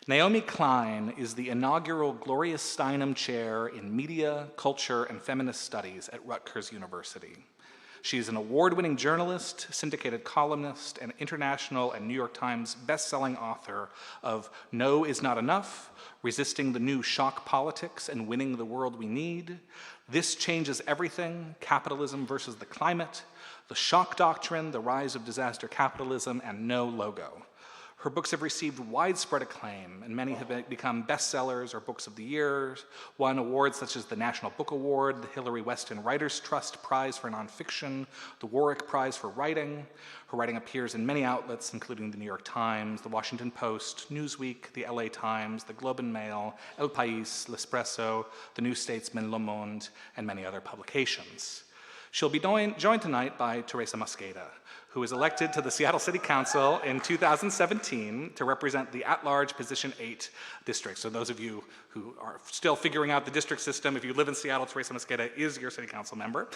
Naomi Klein is the inaugural Gloria Steinem Chair in Media, Culture, and Feminist Studies at Rutgers University. She is an award-winning journalist, syndicated columnist, and international and New York Times best-selling author of No Is Not Enough, Resisting the New Shock Politics and Winning the World We Need, This Changes Everything, Capitalism versus the Climate, The Shock Doctrine, The Rise of Disaster Capitalism, and No Logo. Her books have received widespread acclaim, and many have become bestsellers or books of the year, won awards such as the National Book Award, the Hillary Weston Writers Trust Prize for Nonfiction, the Warwick Prize for Writing. Her writing appears in many outlets, including the New York Times, the Washington Post, Newsweek, the LA Times, the Globe and Mail, El País, L'Espresso, the New Statesman, Le Monde, and many other publications. She'll be joined tonight by Teresa Mosqueda, who was elected to the Seattle City Council in 2017 to represent the at-large Position 8 district. So those of you who are still figuring out the district system, if you live in Seattle, Teresa Mosqueda is your city council member.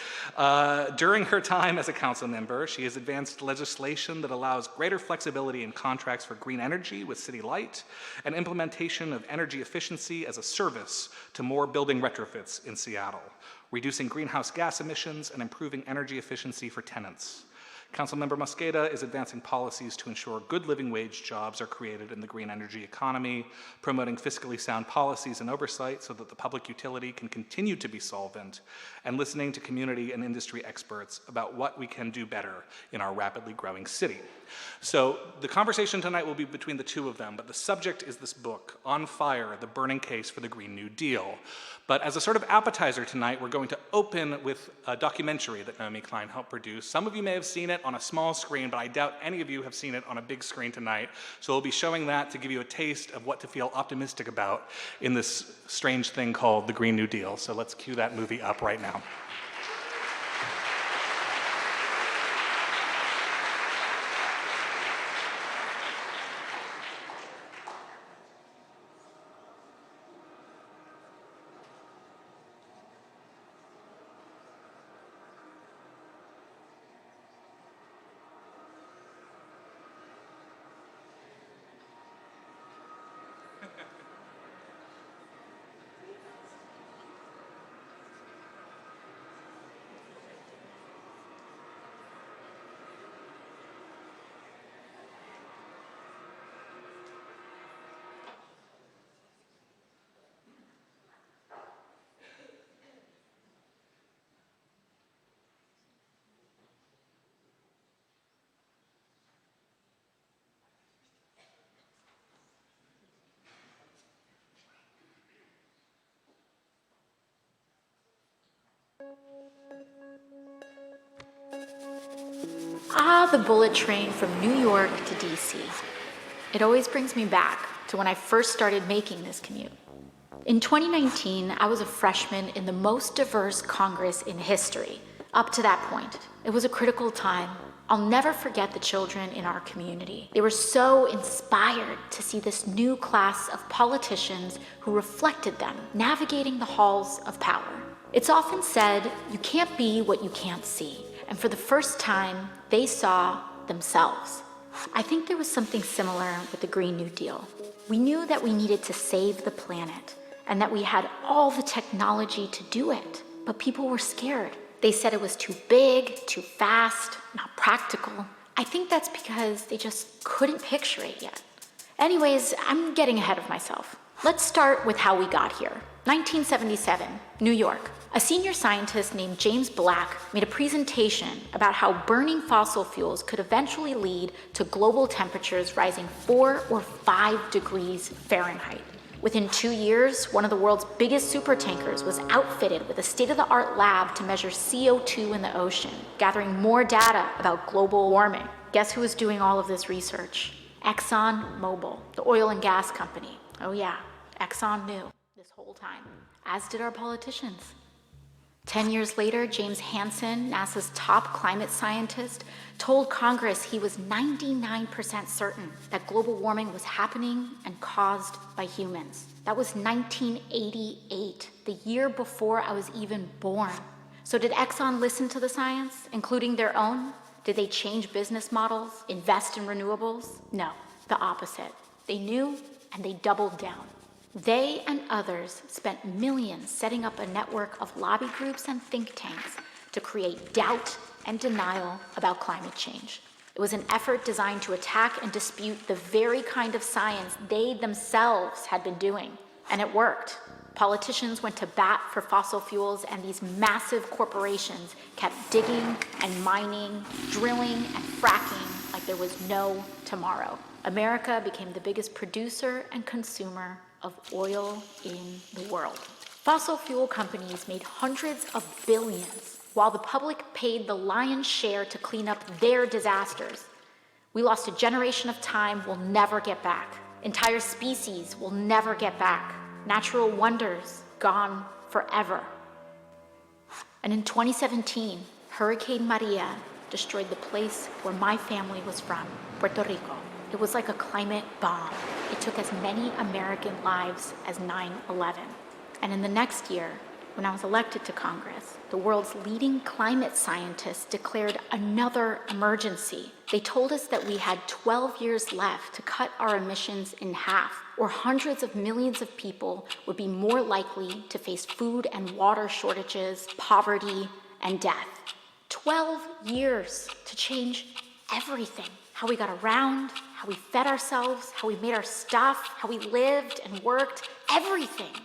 During her time as a council member, she has advanced legislation that allows greater flexibility in contracts for green energy with City Light and implementation of energy efficiency as a service to more building retrofits in Seattle, reducing greenhouse gas emissions and improving energy efficiency for tenants. Councilmember Mosqueda is advancing policies to ensure good living wage jobs are created in the green energy economy, promoting fiscally sound policies and oversight so that the public utility can continue to be solvent, and listening to community and industry experts about what we can do better in our rapidly growing city. So the conversation tonight will be between the two of them, but the subject is this book, On Fire, The Burning Case for the Green New Deal. But as a sort of appetizer tonight, we're going to open with a documentary that Naomi Klein helped produce. Some of you may have seen it on a small screen, but I doubt any of you have seen it on a big screen tonight. So we'll be showing that to give you a taste of what to feel optimistic about in this strange thing called the Green New Deal. So let's cue that movie up right now. The bullet train from New York to DC. It always brings me back to when I first started making this commute. In 2019, I was a freshman in the most diverse Congress in history. Up to that point, it was a critical time. I'll never forget the children in our community. They were so inspired to see this new class of politicians who reflected them, navigating the halls of power. It's often said, you can't be what you can't see. And for the first time, they saw themselves. I think there was something similar with the Green New Deal. We knew that we needed to save the planet and that we had all the technology to do it, but people were scared. They said it was too big, too fast, not practical. I think that's because they just couldn't picture it yet. Anyways, I'm getting ahead of myself. Let's start with how we got here. 1977, New York. A senior scientist named James Black made a presentation about how burning fossil fuels could eventually lead to global temperatures rising 4 or 5 degrees Fahrenheit. Within 2 years, one of the world's biggest supertankers was outfitted with a state-of-the-art lab to measure CO2 in the ocean, gathering more data about global warming. Guess who was doing all of this research? ExxonMobil, the oil and gas company. Oh yeah, Exxon knew this whole time, as did our politicians. 10 years later, James Hansen, NASA's top climate scientist, told Congress he was 99% certain that global warming was happening and caused by humans. That was 1988, the year before I was even born. So did Exxon listen to the science, including their own? Did they change business models, invest in renewables? No, the opposite. They knew and they doubled down. They and others spent millions setting up a network of lobby groups and think tanks to create doubt and denial about climate change. It was an effort designed to attack and dispute the very kind of science they themselves had been doing. And it worked. Politicians went to bat for fossil fuels, and these massive corporations kept digging and mining, drilling and fracking like there was no tomorrow. America became the biggest producer and consumer of oil in the world. Fossil fuel companies made hundreds of billions, while the public paid the lion's share to clean up their disasters. We lost a generation of time we'll never get back. Entire species will never get back. Natural wonders gone forever. And in 2017, Hurricane Maria destroyed the place where my family was from, Puerto Rico. It was like a climate bomb. It took as many American lives as 9/11. And in the next year, when I was elected to Congress, the world's leading climate scientists declared another emergency. They told us that we had 12 years left to cut our emissions in half, or hundreds of millions of people would be more likely to face food and water shortages, poverty, and death. 12 years to change everything. How we got around, how we fed ourselves, how we made our stuff, how we lived and worked, everything.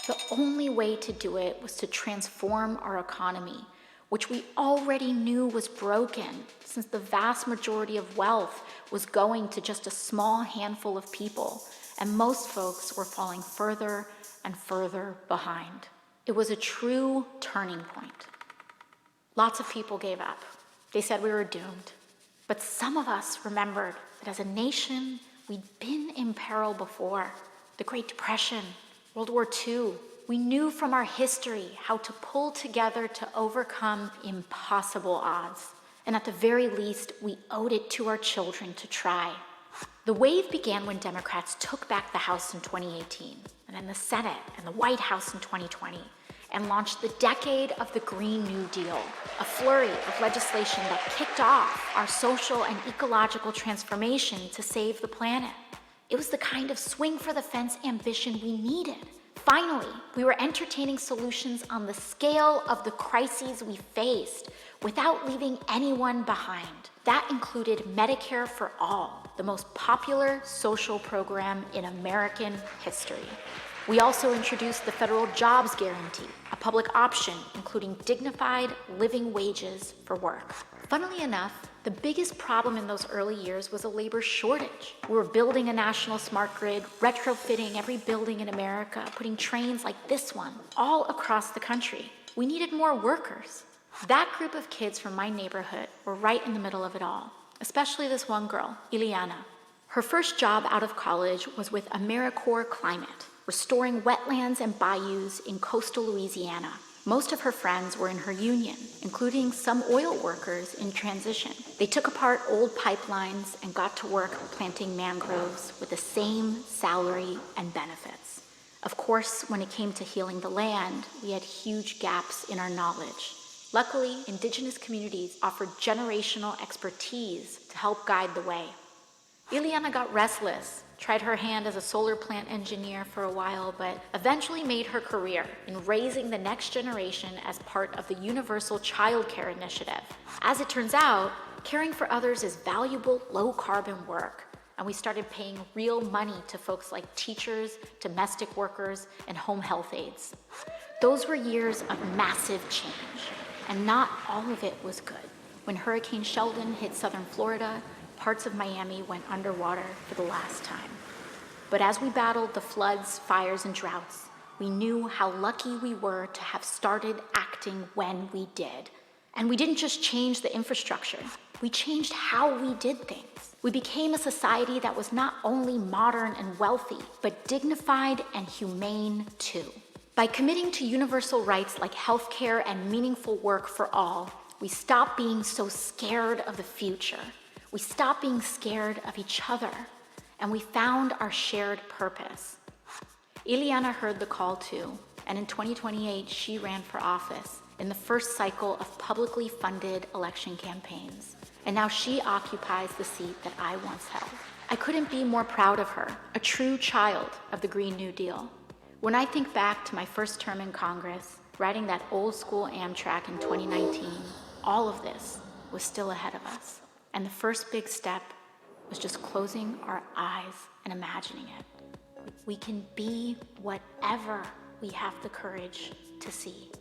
The only way to do it was to transform our economy, which we already knew was broken, since the vast majority of wealth was going to just a small handful of people, and most folks were falling further and further behind. It was a true turning point. Lots of people gave up. They said we were doomed. But some of us remembered that as a nation, we'd been in peril before. The Great Depression, World War II. We knew from our history how to pull together to overcome impossible odds. And at the very least, we owed it to our children to try. The wave began when Democrats took back the House in 2018, and then the Senate and the White House in 2020, and launched the decade of the Green New Deal, a flurry of legislation that kicked off our social and ecological transformation to save the planet. It was the kind of swing-for-the-fence ambition we needed. Finally, we were entertaining solutions on the scale of the crises we faced without leaving anyone behind. That included Medicare for All, the most popular social program in American history. We also introduced the federal jobs guarantee, a public option including dignified living wages for work. Funnily enough, the biggest problem in those early years was a labor shortage. We were building a national smart grid, retrofitting every building in America, putting trains like this one all across the country. We needed more workers. That group of kids from my neighborhood were right in the middle of it all, especially this one girl, Ileana. Her first job out of college was with AmeriCorps Climate, restoring wetlands and bayous in coastal Louisiana. Most of her friends were in her union, including some oil workers in transition. They took apart old pipelines and got to work planting mangroves with the same salary and benefits. Of course, when it came to healing the land, we had huge gaps in our knowledge. Luckily, indigenous communities offered generational expertise to help guide the way. Ileana got restless, tried her hand as a solar plant engineer for a while, but eventually made her career in raising the next generation as part of the Universal Child Care Initiative. As it turns out, caring for others is valuable, low-carbon work, and we started paying real money to folks like teachers, domestic workers, and home health aides. Those were years of massive change, and not all of it was good. When Hurricane Sheldon hit southern Florida, parts of Miami went underwater for the last time. But as we battled the floods, fires, and droughts, we knew how lucky we were to have started acting when we did. And we didn't just change the infrastructure, we changed how we did things. We became a society that was not only modern and wealthy, but dignified and humane too. By committing to universal rights like healthcare and meaningful work for all, we stopped being so scared of the future. We stopped being scared of each other, and we found our shared purpose. Ileana heard the call too, and in 2028, she ran for office in the first cycle of publicly funded election campaigns. And now she occupies the seat that I once held. I couldn't be more proud of her, a true child of the Green New Deal. When I think back to my first term in Congress, riding that old school Amtrak in 2019, all of this was still ahead of us. And the first big step was just closing our eyes and imagining it. We can be whatever we have the courage to see.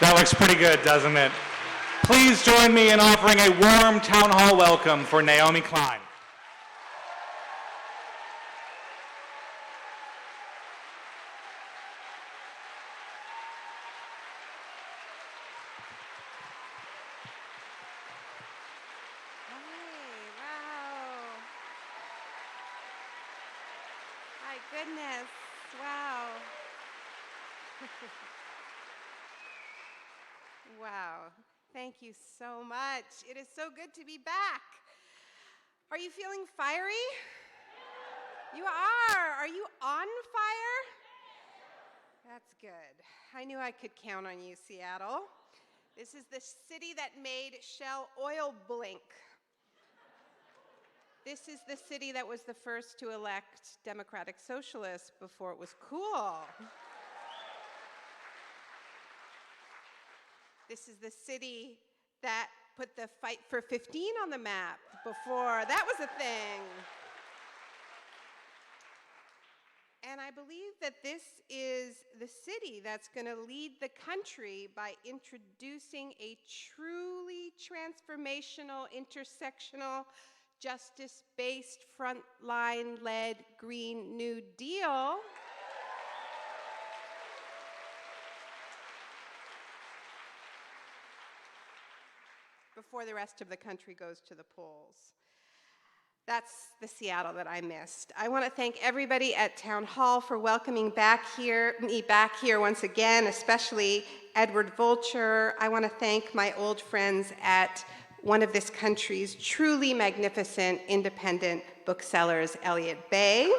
That looks pretty good, doesn't it? Please join me in offering a warm town hall welcome for Naomi Klein. Goodness, wow. Wow, thank you so much. It is so good to be back. Are you feeling fiery? You are. Are you on fire? That's good. I knew I could count on you, Seattle. This is the city that made Shell Oil blink. This is the city that was the first to elect democratic socialists before it was cool. This is the city that put the fight for 15 on the map before that was a thing. And I believe that this is the city that's going to lead the country by introducing a truly transformational, intersectional, justice-based, frontline-led Green New Deal. Before the rest of the country goes to the polls. That's the Seattle that I missed. I want to thank everybody at Town Hall for welcoming me back here once again, especially Edward Vulture. I want to thank my old friends at one of this country's truly magnificent independent booksellers, Elliott Bay.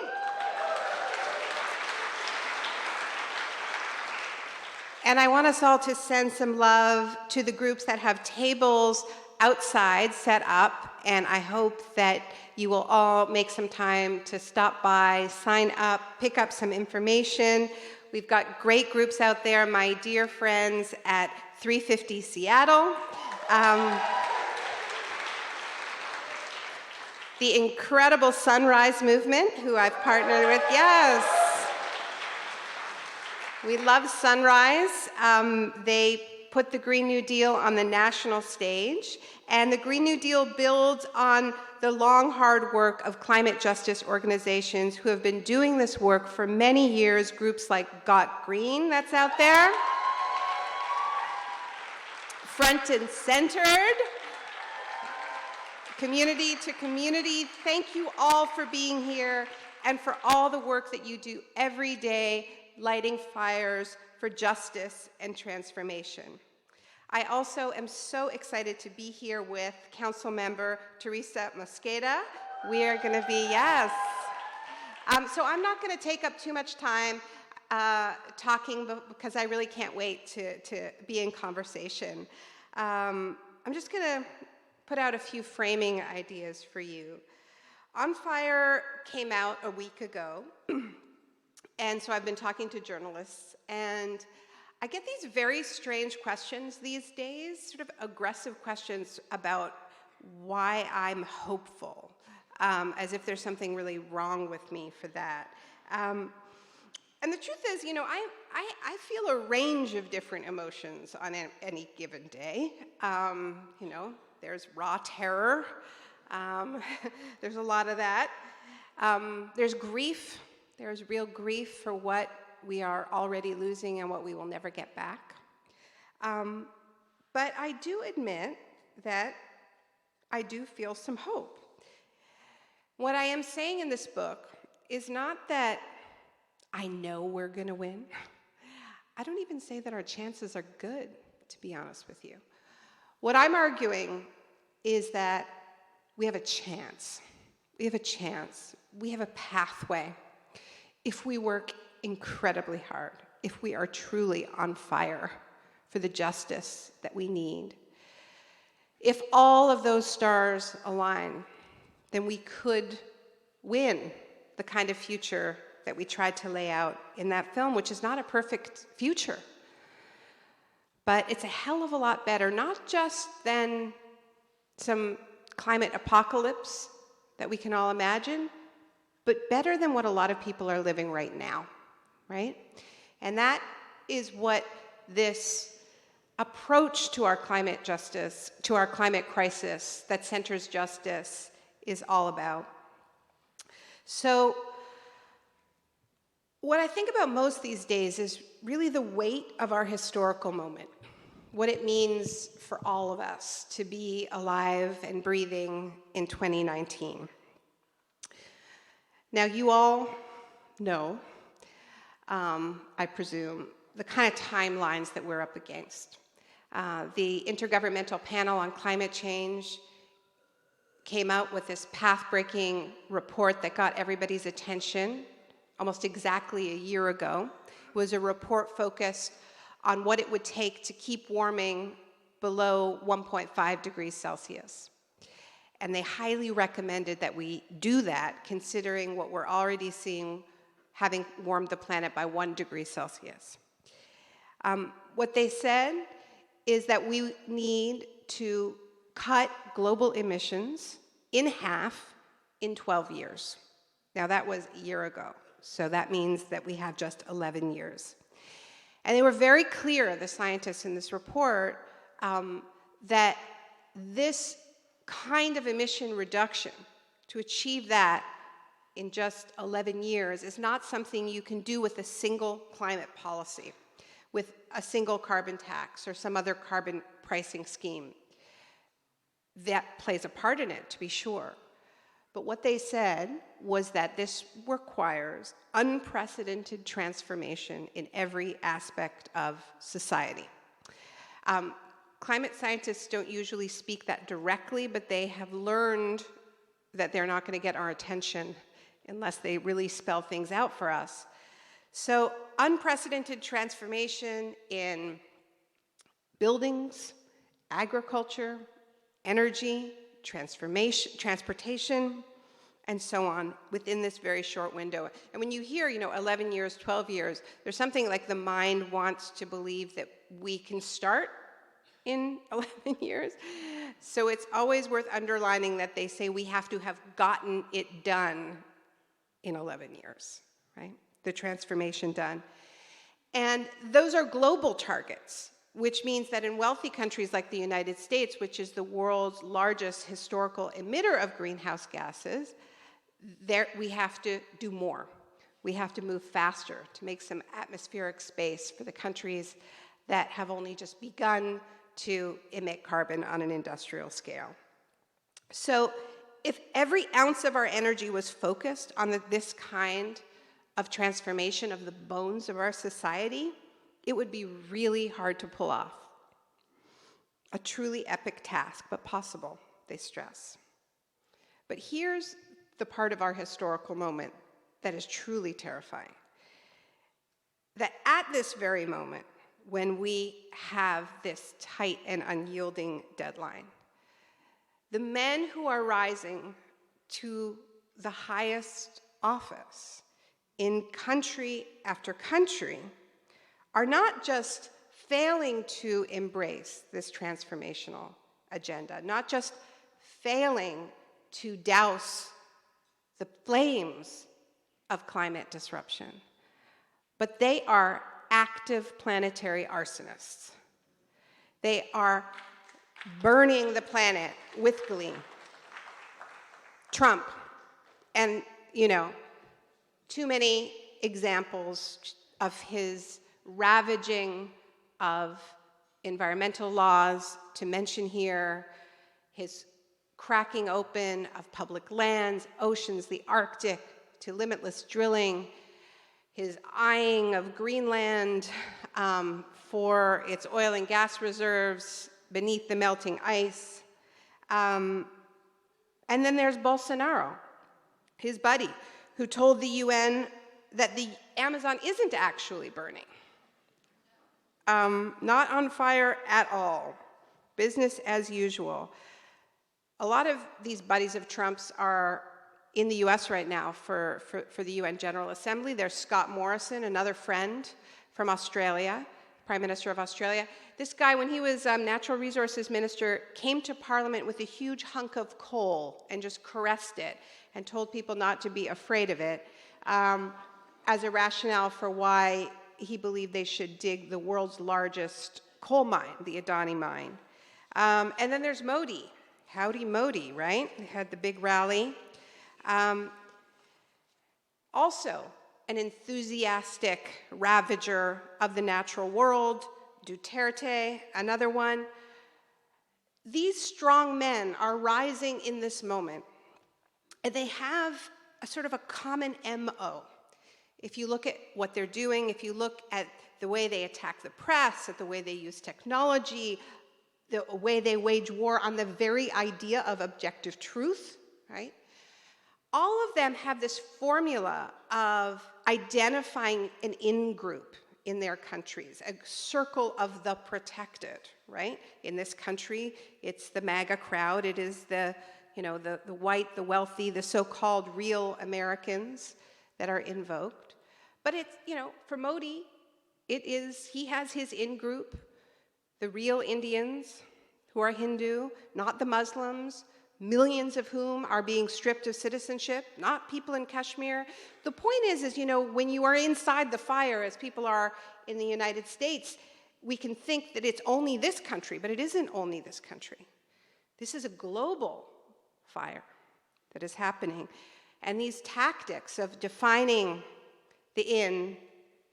And I want us all to send some love to the groups that have tables outside set up, and I hope that you will all make some time to stop by, sign up, pick up some information. We've got great groups out there, my dear friends at 350 Seattle. The incredible Sunrise Movement, who I've partnered with, yes. We love Sunrise. They put the Green New Deal on the national stage, and the Green New Deal builds on the long, hard work of climate justice organizations who have been doing this work for many years, groups like Got Green that's out there, Front and Centered, Community to Community. Thank you all for being here and for all the work that you do every day, lighting fires for justice and transformation. I also am so excited to be here with Council Member Teresa Mosqueda. We are going to be, yes. So I'm not going to take up too much time talking because I really can't wait to be in conversation. I'm just going to put out a few framing ideas for you. On Fire came out a week ago, and so I've been talking to journalists, and I get these very strange questions these days, sort of aggressive questions about why I'm hopeful, as if there's something really wrong with me for that. And the truth is, you know, I feel a range of different emotions on any given day. You know, there's raw terror. There's a lot of that. There's grief. There's real grief for what we are already losing and what we will never get back. But I do admit that I do feel some hope. What I am saying in this book is not that I know we're going to win. I don't even say that our chances are good, to be honest with you. What I'm arguing is that we have a chance. We have a chance. We have a pathway if we work incredibly hard if we are truly on fire for the justice that we need. If all of those stars align, then we could win the kind of future that we tried to lay out in that film, which is not a perfect future. But it's a hell of a lot better, not just than some climate apocalypse that we can all imagine, but better than what a lot of people are living right now, right? And that is what this approach to our climate justice, to our climate crisis that centers justice is all about. So what I think about most these days is really the weight of our historical moment, what it means for all of us to be alive and breathing in 2019. Now, you all know, I presume, the kind of timelines that we're up against. The Intergovernmental Panel on Climate Change came out with this path-breaking report that got everybody's attention almost exactly a year ago. It was a report focused on what it would take to keep warming below 1.5 degrees Celsius. And they highly recommended that we do that, considering what we're already seeing having warmed the planet by 1 degree Celsius. What they said is that we need to cut global emissions in half in 12 years. Now, that was a year ago, so that means that we have just 11 years. And they were very clear, the scientists in this report, that this kind of emission reduction, to achieve that in just 11 years, is not something you can do with a single climate policy, with a single carbon tax or some other carbon pricing scheme. That plays a part in it, to be sure. But what they said was that this requires unprecedented transformation in every aspect of society. Climate scientists don't usually speak that directly, but they have learned that they're not going to get our attention unless they really spell things out for us. So unprecedented transformation in buildings, agriculture, energy, transportation, and so on within this very short window. And when you hear, 11 years, 12 years, there's something like the mind wants to believe that we can start in 11 years. So it's always worth underlining that they say we have to have gotten it done in 11 years, right? The transformation done. And those are global targets, which means that in wealthy countries like the United States, which is the world's largest historical emitter of greenhouse gases, there we have to do more. We have to move faster to make some atmospheric space for the countries that have only just begun to emit carbon on an industrial scale. So if every ounce of our energy was focused on this kind of transformation of the bones of our society, it would be really hard to pull off. A truly epic task, but possible, they stress. But here's the part of our historical moment that is truly terrifying. That at this very moment, when we have this tight and unyielding deadline, the men who are rising to the highest office in country after country are not just failing to embrace this transformational agenda, not just failing to douse the flames of climate disruption, but they are active planetary arsonists. They are burning the planet with glee. Trump, and too many examples of his ravaging of environmental laws to mention here, his cracking open of public lands, oceans, the Arctic, to limitless drilling, his eyeing of Greenland for its oil and gas reserves beneath the melting ice. And then there's Bolsonaro, his buddy, who told the UN that the Amazon isn't actually burning. Not on fire at all. Business as usual. A lot of these buddies of Trump's are in the US right now for the UN General Assembly. There's Scott Morrison, another friend from Australia, Prime Minister of Australia. This guy, when he was Natural Resources Minister, came to Parliament with a huge hunk of coal and just caressed it and told people not to be afraid of it as a rationale for why he believed they should dig the world's largest coal mine, the Adani mine. And then there's Modi. Howdy Modi, right? They had the big rally. Also, an enthusiastic ravager of the natural world, Duterte, another one. These strong men are rising in this moment, and they have a sort of a common MO. If you look at what they're doing, if you look at the way they attack the press, at the way they use technology, the way they wage war on the very idea of objective truth, right? All of them have this formula of identifying an in-group in their countries, a circle of the protected, right? In this country, it's the MAGA crowd. It is the white, the wealthy, the so-called real Americans that are invoked. But it's, for Modi, he has his in-group, the real Indians who are Hindu, not the Muslims, millions of whom are being stripped of citizenship, not people in Kashmir. The point is, when you are inside the fire, as people are in the United States, we can think that it's only this country, but it isn't only this country. This is a global fire that is happening. And these tactics of defining the in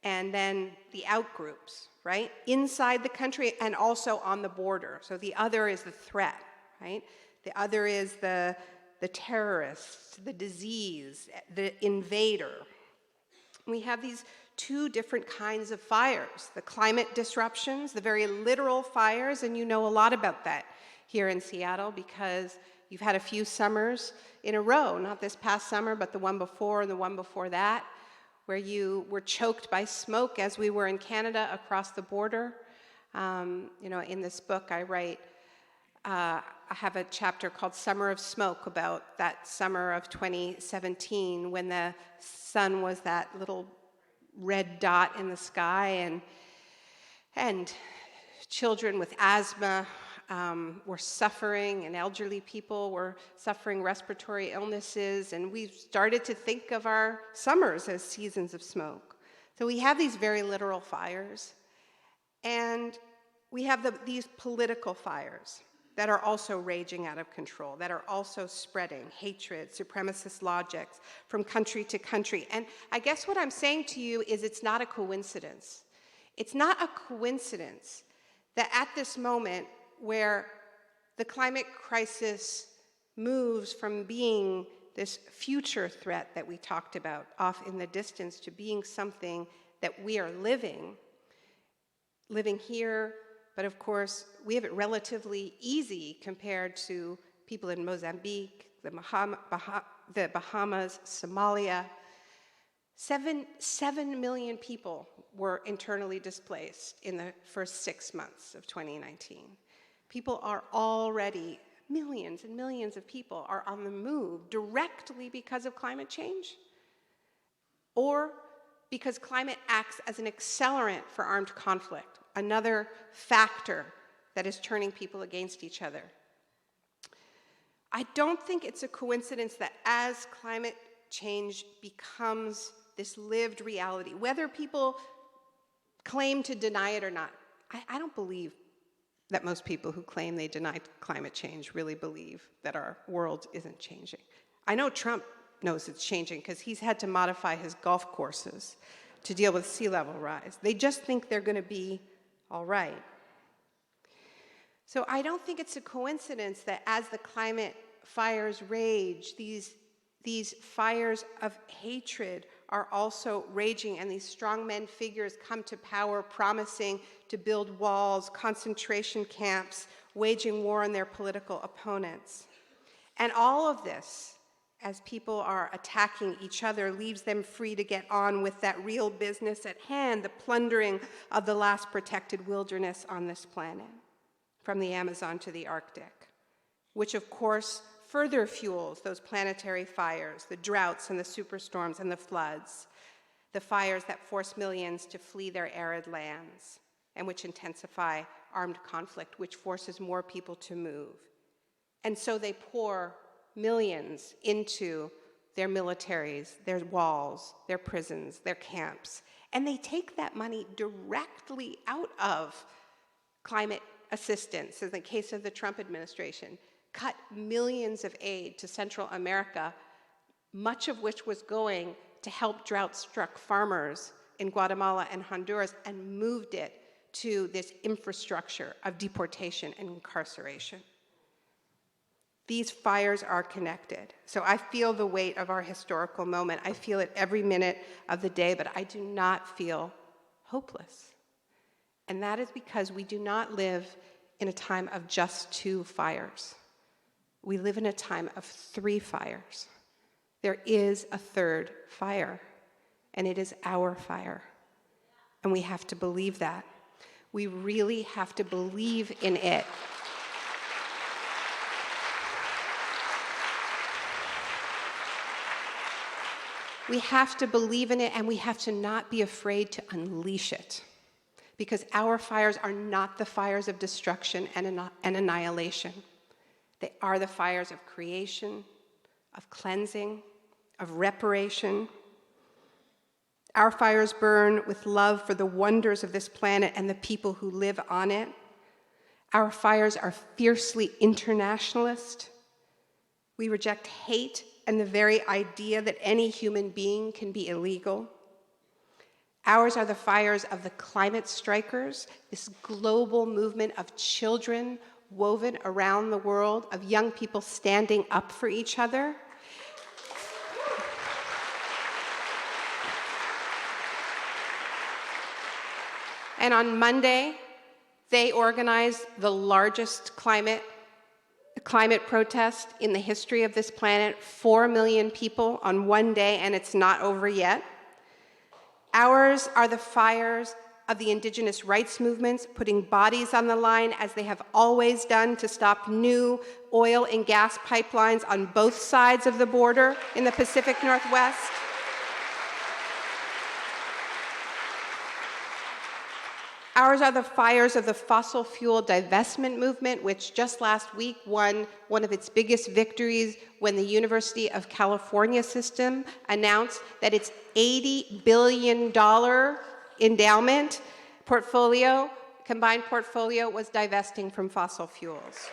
and then the out groups, right? Inside the country and also on the border. So the other is the threat, right? The other is the terrorist, the disease, the invader. We have these two different kinds of fires, the climate disruptions, the very literal fires, and you know a lot about that here in Seattle because you've had a few summers in a row, not this past summer, but the one before and the one before that, where you were choked by smoke as we were in Canada across the border. In this book I write, I have a chapter called Summer of Smoke about that summer of 2017 when the sun was that little red dot in the sky and children with asthma were suffering and elderly people were suffering respiratory illnesses, and we started to think of our summers as seasons of smoke. So we have these very literal fires, and we have these political fires that are also raging out of control, that are also spreading hatred, supremacist logics from country to country. And I guess what I'm saying to you is it's not a coincidence. It's not a coincidence that at this moment where the climate crisis moves from being this future threat that we talked about off in the distance to being something that we are living here. But of course, we have it relatively easy compared to people in Mozambique, the Bahamas, Somalia. 7 million people were internally displaced in the first 6 months of 2019. People are already, millions and millions of people are on the move directly because of climate change or because climate acts as an accelerant for armed conflict, another factor that is turning people against each other. I don't think it's a coincidence that as climate change becomes this lived reality, whether people claim to deny it or not, I don't believe that most people who claim they deny climate change really believe that our world isn't changing. I know Trump knows it's changing because he's had to modify his golf courses to deal with sea level rise. They just think they're going to be all right. So I don't think it's a coincidence that as the climate fires rage, these fires of hatred are also raging, and these strongmen figures come to power promising to build walls, concentration camps, waging war on their political opponents. And all of this, as people are attacking each other, leaves them free to get on with that real business at hand, the plundering of the last protected wilderness on this planet, from the Amazon to the Arctic, which of course further fuels those planetary fires, the droughts and the superstorms and the floods, the fires that force millions to flee their arid lands, and which intensify armed conflict, which forces more people to move. And so they pour millions into their militaries, their walls, their prisons, their camps, and they take that money directly out of climate assistance, in the case of the Trump administration, cut millions of aid to Central America, much of which was going to help drought-struck farmers in Guatemala and Honduras, and moved it to this infrastructure of deportation and incarceration. These fires are connected. So I feel the weight of our historical moment. I feel it every minute of the day, but I do not feel hopeless. And that is because we do not live in a time of just 2 fires. We live in a time of 3 fires. There is a 3rd fire, and it is our fire. And we have to believe that. We really have to believe in it. We have to believe in it, and we have to not be afraid to unleash it. Because our fires are not the fires of destruction and annihilation. They are the fires of creation, of cleansing, of reparation. Our fires burn with love for the wonders of this planet and the people who live on it. Our fires are fiercely internationalist. We reject hate and the very idea that any human being can be illegal. Ours are the fires of the climate strikers, this global movement of children woven around the world, of young people standing up for each other. And on Monday, they organized the largest climate protest in the history of this planet, 4 million people on one day, and it's not over yet. Ours are the fires of the indigenous rights movements, putting bodies on the line as they have always done to stop new oil and gas pipelines on both sides of the border in the Pacific Northwest. Ours are the fires of the fossil fuel divestment movement, which just last week won one of its biggest victories when the University of California system announced that its $80 billion endowment portfolio, combined portfolio, was divesting from fossil fuels.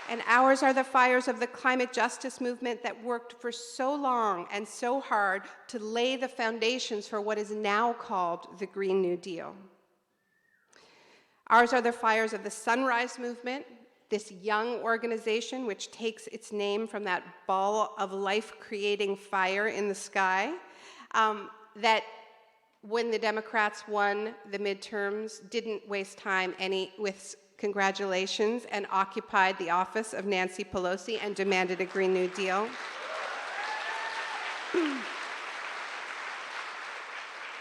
And ours are the fires of the climate justice movement that worked for so long and so hard to lay the foundations for what is now called the Green New Deal. Ours are the fires of the Sunrise Movement, this young organization which takes its name from that ball of life-creating fire in the sky, that when the Democrats won the midterms, didn't waste time with congratulations and occupied the office of Nancy Pelosi and demanded a Green New Deal.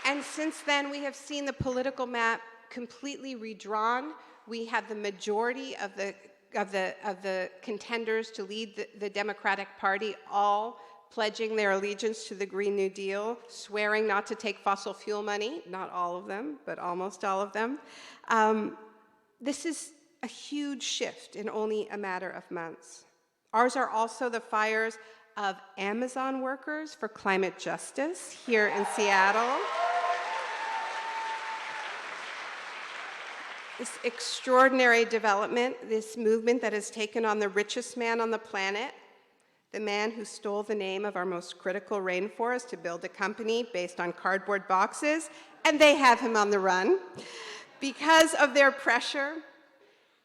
And since then, we have seen the political map completely redrawn. We have the majority of the contenders to lead the Democratic Party all pledging their allegiance to the Green New Deal, swearing not to take fossil fuel money, not all of them, but almost all of them. This is a huge shift in only a matter of months. Ours are also the fires of Amazon workers for climate justice here in Seattle. This extraordinary development, this movement that has taken on the richest man on the planet, the man who stole the name of our most critical rainforest to build a company based on cardboard boxes, and they have him on the run. Because of their pressure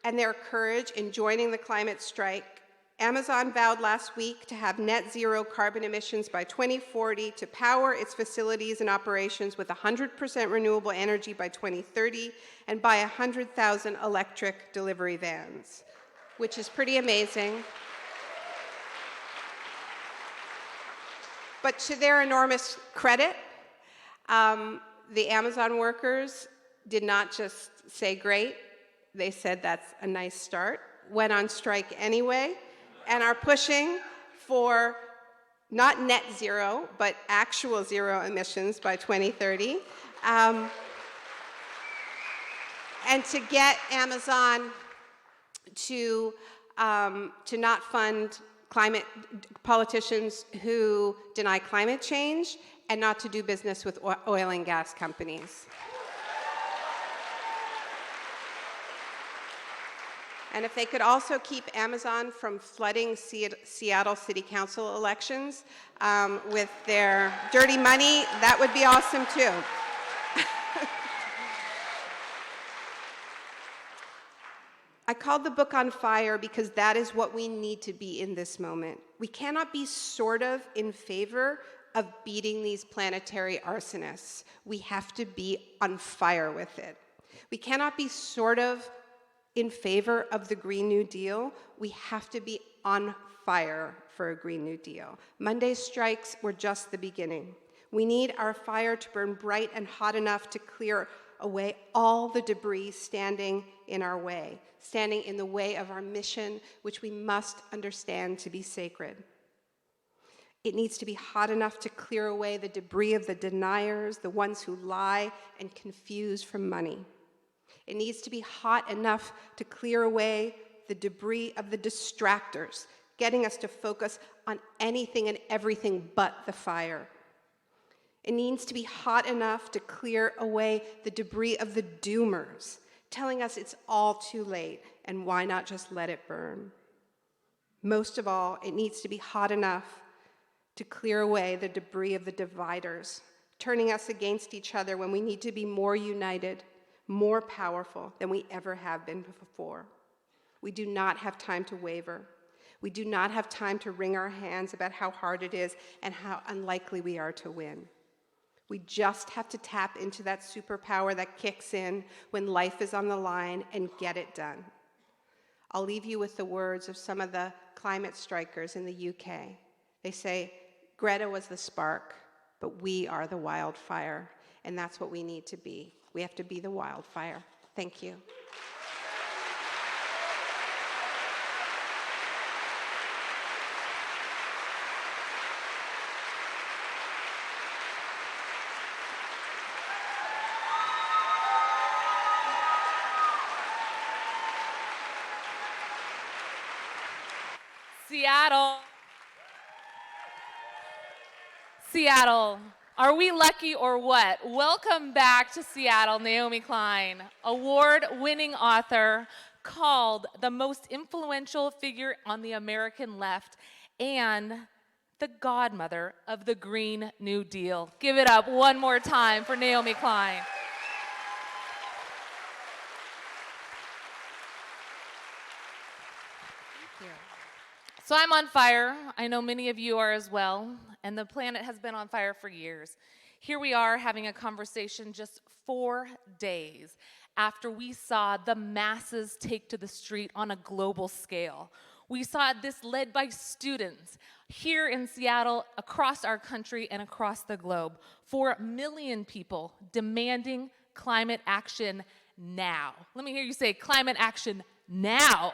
and their courage in joining the climate strike Amazon vowed last week to have net zero carbon emissions by 2040, to power its facilities and operations with 100% renewable energy by 2030, and buy 100,000 electric delivery vans, which is pretty amazing. But to their enormous credit, the Amazon workers did not just say great, they said that's a nice start, went on strike anyway, and are pushing for not net zero, but actual zero emissions by 2030. And to get Amazon to not fund climate politicians who deny climate change, and not to do business with oil and gas companies. And if they could also keep Amazon from flooding Seattle City Council elections with their dirty money, that would be awesome too. I called the book On Fire because that is what we need to be in this moment. We cannot be sort of in favor of beating these planetary arsonists. We have to be on fire with it. We cannot be sort of in favor of the Green New Deal. We have to be on fire for a Green New Deal. Monday's strikes were just the beginning. We need our fire to burn bright and hot enough to clear away all the debris standing in our way, standing in the way of our mission, which we must understand to be sacred. It needs to be hot enough to clear away the debris of the deniers, the ones who lie and confuse for money. It needs to be hot enough to clear away the debris of the distractors, getting us to focus on anything and everything but the fire. It needs to be hot enough to clear away the debris of the doomers, telling us it's all too late and why not just let it burn. Most of all, it needs to be hot enough to clear away the debris of the dividers, turning us against each other when we need to be more united, more powerful than we ever have been before. We do not have time to waver. We do not have time to wring our hands about how hard it is and how unlikely we are to win. We just have to tap into that superpower that kicks in when life is on the line and get it done. I'll leave you with the words of some of the climate strikers in the UK. They say, Greta was the spark, but we are the wildfire, and that's what we need to be. We have to be the wildfire. Thank you. Seattle, are we lucky or what? Welcome back to Seattle, Naomi Klein, award-winning author, called the most influential figure on the American left and the godmother of the Green New Deal. Give it up one more time for Naomi Klein. So I'm on fire. I know many of you are as well, and the planet has been on fire for years. Here we are having a conversation just 4 days after we saw the masses take to the street on a global scale. We saw this led by students here in Seattle, across our country, and across the globe. 4 million people demanding climate action now. Let me hear you say climate action now.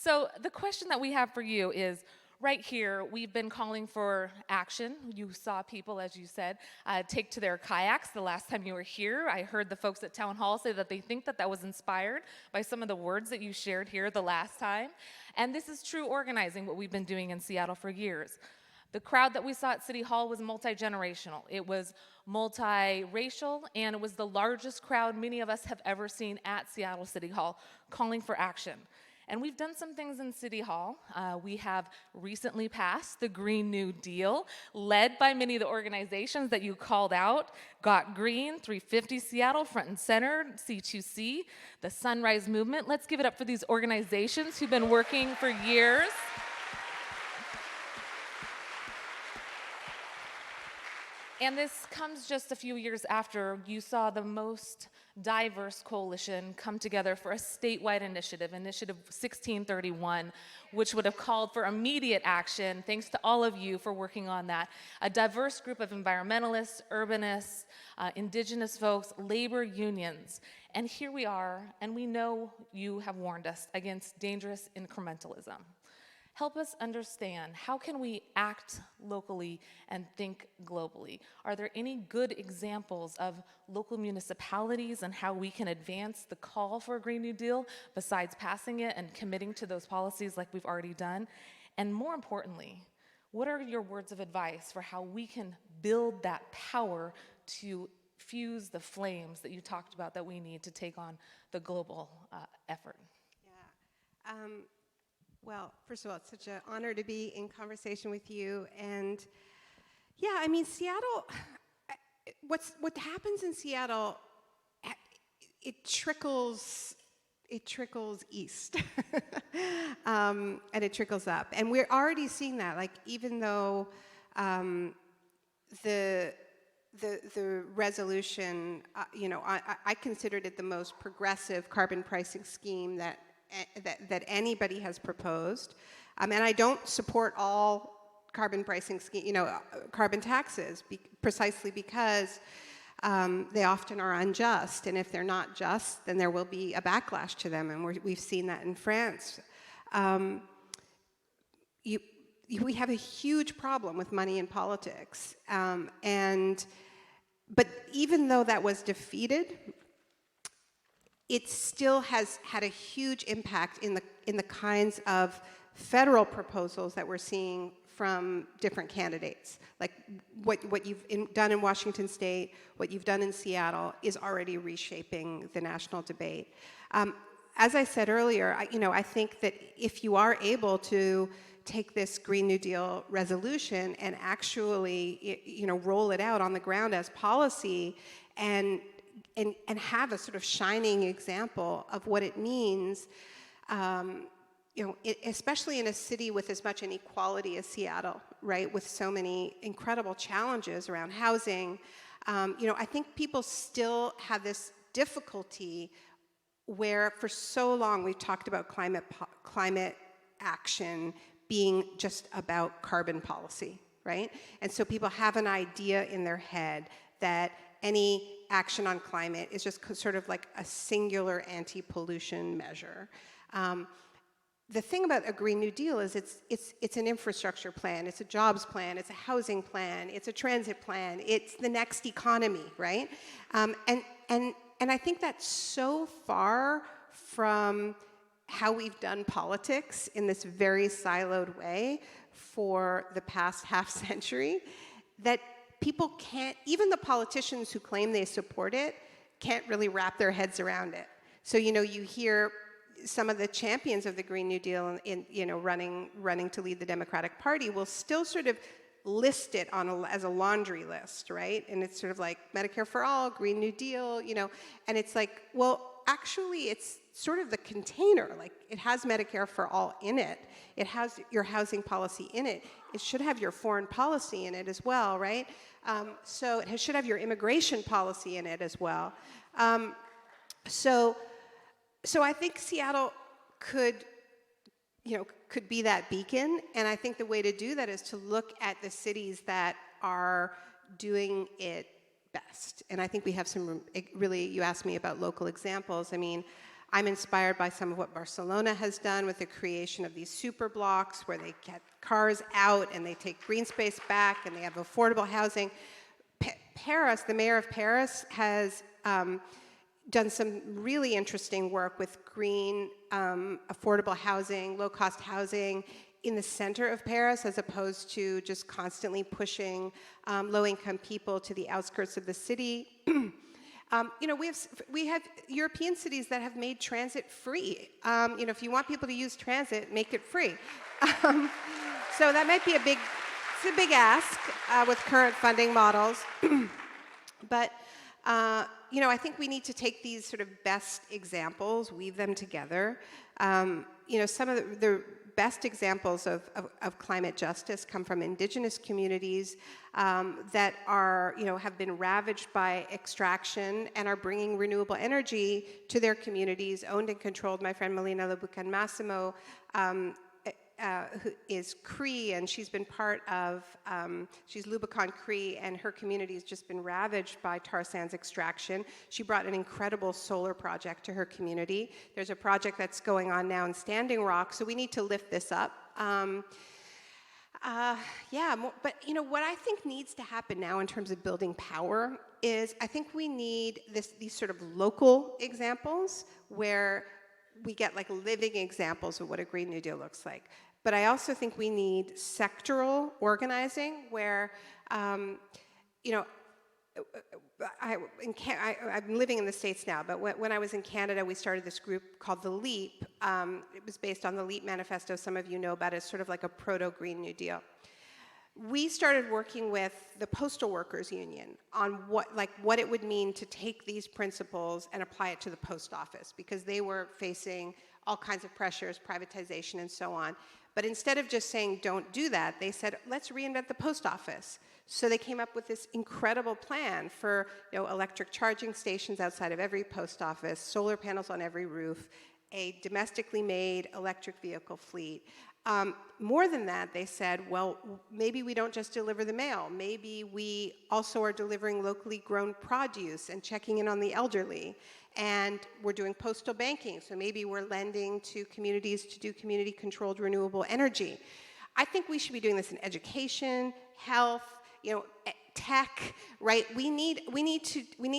So the question that we have for you is, right here, we've been calling for action. You saw people, as you said, take to their kayaks the last time you were here. I heard the folks at Town Hall say that they think that that was inspired by some of the words that you shared here the last time. And this is true organizing, what we've been doing in Seattle for years. The crowd that we saw at City Hall was multi-generational. It was multi-racial, and it was the largest crowd many of us have ever seen at Seattle City Hall calling for action. And we've done some things in City Hall. We have recently passed the Green New Deal, led by many of the organizations that you called out. Got Green, 350 Seattle, front and center, C2C, the Sunrise Movement. Let's give it up for these organizations who've been working for years. And this comes just a few years after you saw the most diverse coalition come together for a statewide initiative, Initiative 1631, which would have called for immediate action. Thanks to all of you for working on that. A diverse group of environmentalists, urbanists, indigenous folks, labor unions. And here we are, and we know you have warned us against dangerous incrementalism. Help us understand, how can we act locally and think globally? Are there any good examples of local municipalities and how we can advance the call for a Green New Deal besides passing it and committing to those policies like we've already done? And more importantly, what are your words of advice for how we can build that power to fuse the flames that you talked about that we need to take on the global effort? Yeah. Well, first of all, it's such an honor to be in conversation with you. And yeah, I mean, Seattle, what happens in Seattle, it trickles east, and it trickles up. And we're already seeing that, like, even though the resolution, I considered it the most progressive carbon pricing scheme that anybody has proposed, and I don't support all carbon pricing scheme, carbon taxes, precisely because they often are unjust, and if they're not just, then there will be a backlash to them, and we've seen that in France. We have a huge problem with money in politics, but even though that was defeated, it still has had a huge impact in the kinds of federal proposals that we're seeing from different candidates. Like what you've done in Washington State, what you've done in Seattle is already reshaping the national debate. As I said earlier, I think that if you are able to take this Green New Deal resolution and actually, roll it out on the ground as policy and have a sort of shining example of what it means, especially in a city with as much inequality as Seattle, right, with so many incredible challenges around housing. I think people still have this difficulty where for so long we've talked about climate action being just about carbon policy, right? And so people have an idea in their head that any action on climate is just sort of like a singular anti-pollution measure. The thing about a Green New Deal is it's an infrastructure plan, it's a jobs plan, it's a housing plan, it's a transit plan, it's the next economy, right? And I think that's so far from how we've done politics in this very siloed way for the past half century, that people can't, even the politicians who claim they support it, can't really wrap their heads around it. So, you hear some of the champions of the Green New Deal running to lead the Democratic Party will still sort of list it as a laundry list, right? And it's sort of like Medicare for all, Green New Deal, and it's like, well, actually it's sort of the container. Like, it has Medicare for all in it. It has your housing policy in it. It should have your foreign policy in it as well, right? So it should have your immigration policy in it as well. So I think Seattle could be that beacon, and I think the way to do that is to look at the cities that are doing it best. And I think we have some really, you asked me about local examples. I mean, I'm inspired by some of what Barcelona has done with the creation of these super blocks where they get cars out and they take green space back and they have affordable housing. Paris, the mayor of Paris, has done some really interesting work with green, affordable housing, low-cost housing in the center of Paris, as opposed to just constantly pushing low-income people to the outskirts of the city. We have European cities that have made transit free. If you want people to use transit, make it free. So that might be it's a big ask with current funding models. But I think we need to take these sort of best examples, weave them together. Some of the best examples of climate justice come from indigenous communities that are, have been ravaged by extraction and are bringing renewable energy to their communities, owned and controlled. My friend Melina Labucan Massimo, who is Cree, and she's been part of, she's Lubicon Cree, and her community has just been ravaged by tar sands extraction. She brought an incredible solar project to her community. There's a project that's going on now in Standing Rock, so we need to lift this up. But what I think needs to happen now in terms of building power is I think we need these sort of local examples where we get like living examples of what a Green New Deal looks like. But I also think we need sectoral organizing where, I'm living in the States now, but when I was in Canada, we started this group called The Leap. It was based on the Leap Manifesto. Some of you know about it. It's sort of like a proto-Green New Deal. We started working with the Postal Workers Union on what it would mean to take these principles and apply it to the post office, because they were facing all kinds of pressures, privatization, and so on. But instead of just saying, don't do that, they said, let's reinvent the post office. So they came up with this incredible plan for electric charging stations outside of every post office, solar panels on every roof, a domestically made electric vehicle fleet. More than that, they said, well, maybe we don't just deliver the mail. Maybe we also are delivering locally grown produce and checking in on the elderly. And we're doing postal banking, so maybe we're lending to communities to do community-controlled renewable energy. I think we should be doing this in education, health, tech, right? We need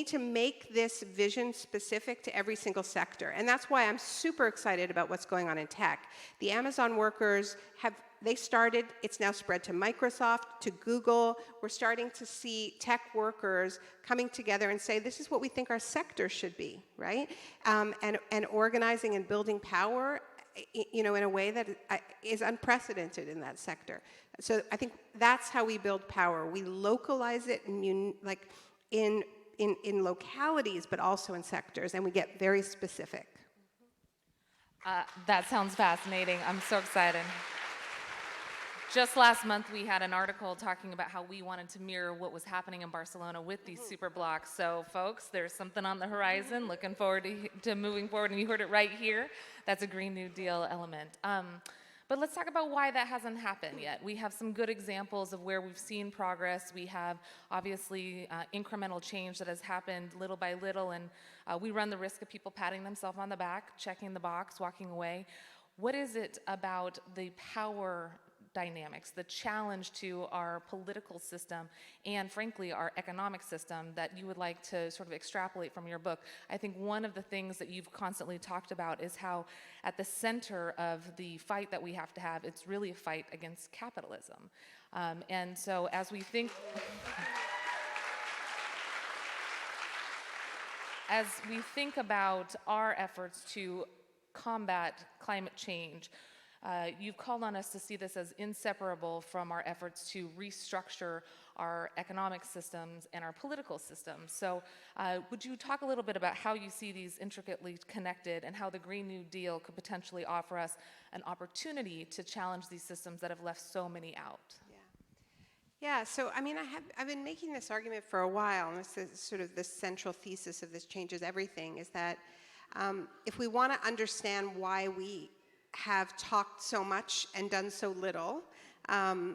to make this vision specific to every single sector, and that's why I'm super excited about what's going on in tech. The Amazon workers they started, it's now spread to Microsoft, to Google. We're starting to see tech workers coming together and say, this is what we think our sector should be, right? And organizing and building power, in a way that is unprecedented in that sector. So I think that's how we build power. We localize it in localities, but also in sectors, and we get very specific. That sounds fascinating. I'm so excited. Just last month, we had an article talking about how we wanted to mirror what was happening in Barcelona with these super blocks. So, folks, there's something on the horizon. Looking forward to moving forward, and you heard it right here. That's a Green New Deal element. But let's talk about why that hasn't happened yet. We have some good examples of where we've seen progress. We have, obviously, incremental change that has happened little by little, and we run the risk of people patting themselves on the back, checking the box, walking away. What is it about the power dynamics, the challenge to our political system and, frankly, our economic system that you would like to sort of extrapolate from your book? I think one of the things that you've constantly talked about is how at the center of the fight that we have to have, it's really a fight against capitalism. And so as we think about our efforts to combat climate change, you've called on us to see this as inseparable from our efforts to restructure our economic systems and our political systems. So would you talk a little bit about how you see these intricately connected and how the Green New Deal could potentially offer us an opportunity to challenge these systems that have left so many out? Yeah, so I mean, I've been making this argument for a while, and this is sort of the central thesis of This Changes Everything, is that if we want to understand why we have talked so much and done so little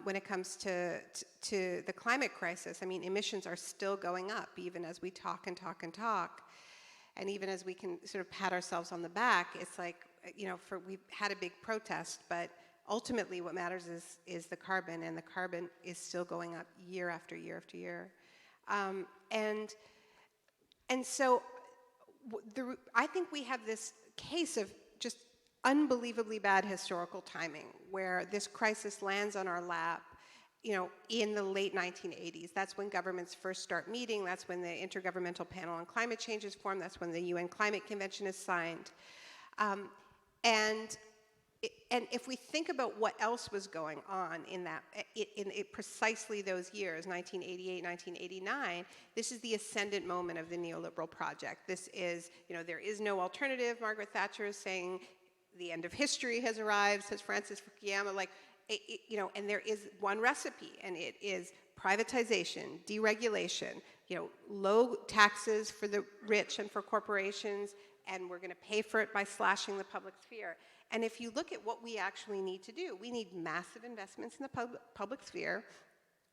when it comes to the climate crisis. I mean, emissions are still going up, even as we talk and talk and talk. And even as we can sort of pat ourselves on the back, it's like, we've had a big protest, but ultimately what matters is the carbon, and the carbon is still going up year after year after year. And so I think we have this case of just unbelievably bad historical timing, where this crisis lands on our lap, in the late 1980s. That's when governments first start meeting. That's when the Intergovernmental Panel on Climate Change is formed. That's when the UN Climate Convention is signed. And if we think about what else was going on in precisely those years, 1988, 1989, this is the ascendant moment of the neoliberal project. This is, there is no alternative. Margaret Thatcher is saying the end of history has arrived, says Francis Fukuyama, and there is one recipe, and it is privatization, deregulation, low taxes for the rich and for corporations, and we're going to pay for it by slashing the public sphere. And if you look at what we actually need to do, we need massive investments in the public sphere.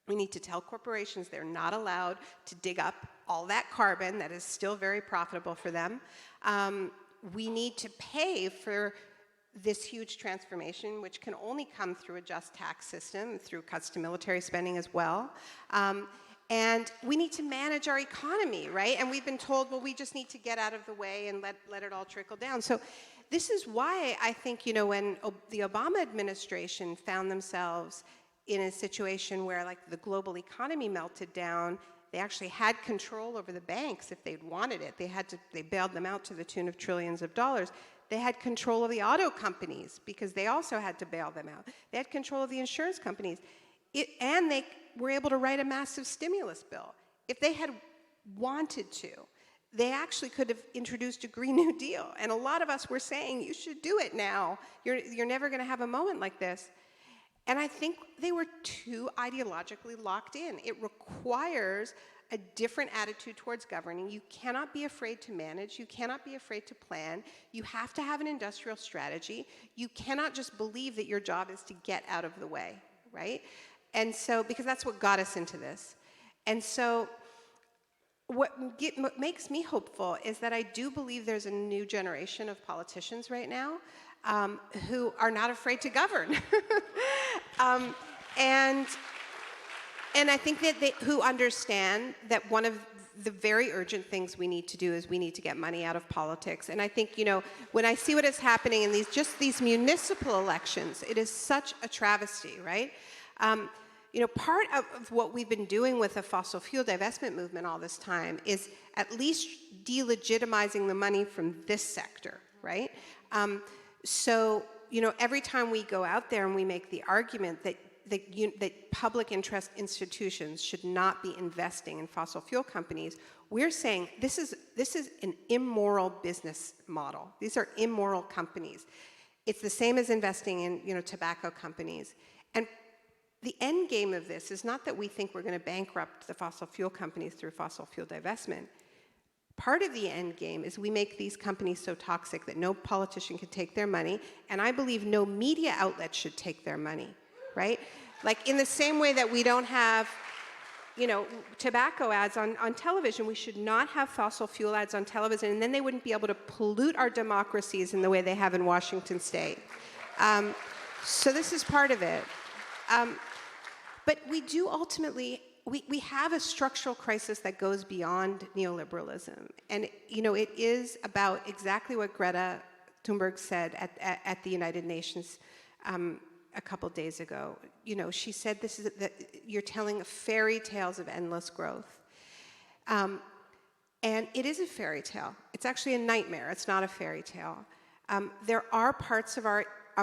We need to tell corporations they're not allowed to dig up all that carbon that is still very profitable for them. We need to pay for this huge transformation, which can only come through a just tax system, through cuts to military spending as well. And we need to manage our economy, right? And we've been told, well, we just need to get out of the way and let it all trickle down. So this is why I think, when the Obama administration found themselves in a situation where the global economy melted down, they actually had control over the banks if they'd wanted it. They bailed them out to the tune of trillions of dollars. They had control of the auto companies because they also had to bail them out. They had control of the insurance companies. And they were able to write a massive stimulus bill. If they had wanted to, they actually could have introduced a Green New Deal. And a lot of us were saying, you should do it now. You're never going to have a moment like this. And I think they were too ideologically locked in. It requires a different attitude towards governing. You cannot be afraid to manage. You cannot be afraid to plan. You have to have an industrial strategy. You cannot just believe that your job is to get out of the way, right? And so, because that's what got us into this. And so, what makes me hopeful is that I do believe there's a new generation of politicians right now who are not afraid to govern. And I think that who understand that one of the very urgent things we need to do is we need to get money out of politics. And I think, when I see what is happening in these municipal elections, it is such a travesty, right? Part of what we've been doing with the fossil fuel divestment movement all this time is at least delegitimizing the money from this sector, right? So, every time we go out there and we make the argument that public interest institutions should not be investing in fossil fuel companies, we're saying this is an immoral business model. These are immoral companies. It's the same as investing in, tobacco companies. And the end game of this is not that we think we're going to bankrupt the fossil fuel companies through fossil fuel divestment. Part of the end game is we make these companies so toxic that no politician can take their money, and I believe no media outlet should take their money, right? In the same way that we don't have, tobacco ads on television, we should not have fossil fuel ads on television, and then they wouldn't be able to pollute our democracies in the way they have in Washington State. So this is part of it. But we do ultimately, we have a structural crisis that goes beyond neoliberalism. And, it is about exactly what Greta Thunberg said at the United Nations a couple days ago. She said that you're telling fairy tales of endless growth. And it is a fairy tale. It's actually a nightmare. It's not a fairy tale. There are parts of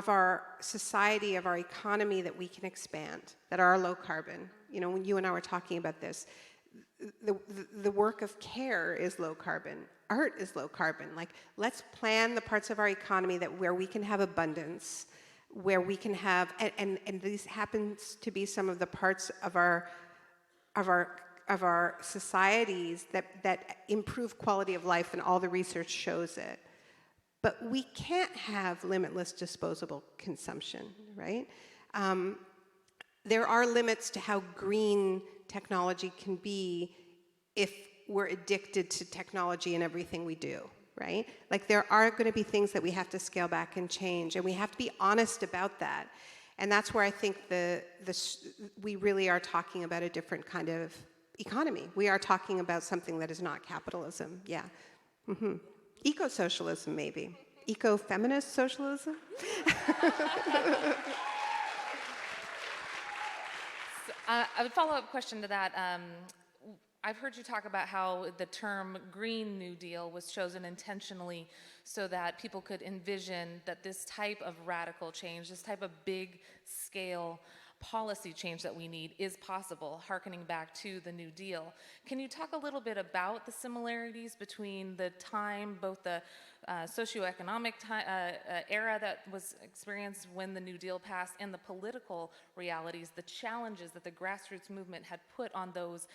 our society, of our economy that we can expand, that are low carbon. When you and I were talking about this, the work of care is low carbon. Art is low carbon. Let's plan the parts of our economy where we can have abundance, where we can have, and these happens to be some of the parts of our societies that improve quality of life, and all the research shows it. But we can't have limitless disposable consumption, right? There are limits to how green technology can be if we're addicted to technology in everything we do, right? There are going to be things that we have to scale back and change, and we have to be honest about that. And that's where I think we really are talking about a different kind of economy. We are talking about something that is not capitalism, yeah. Mm-hmm. Eco-socialism, maybe. Eco-feminist socialism? A follow-up question to that. I've heard you talk about how the term Green New Deal was chosen intentionally so that people could envision that this type of radical change, this type of big-scale policy change that we need is possible, hearkening back to the New Deal. Can you talk a little bit about the similarities between the time, both the socioeconomic era that was experienced when the New Deal passed and the political realities, the challenges that the grassroots movement had put on those,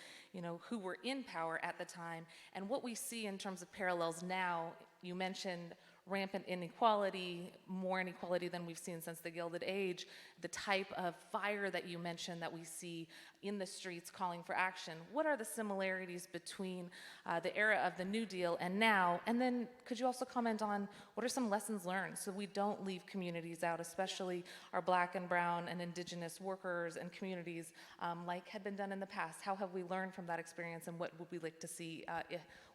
who were in power at the time, and what we see in terms of parallels now? You mentioned rampant inequality, more inequality than we've seen since the Gilded Age, the type of fire that you mentioned that we see in the streets calling for action. What are the similarities between the era of the New Deal and now? And then could you also comment on what are some lessons learned so we don't leave communities out, especially our Black and brown and indigenous workers and communities like had been done in the past? How have we learned from that experience, and what would we like to see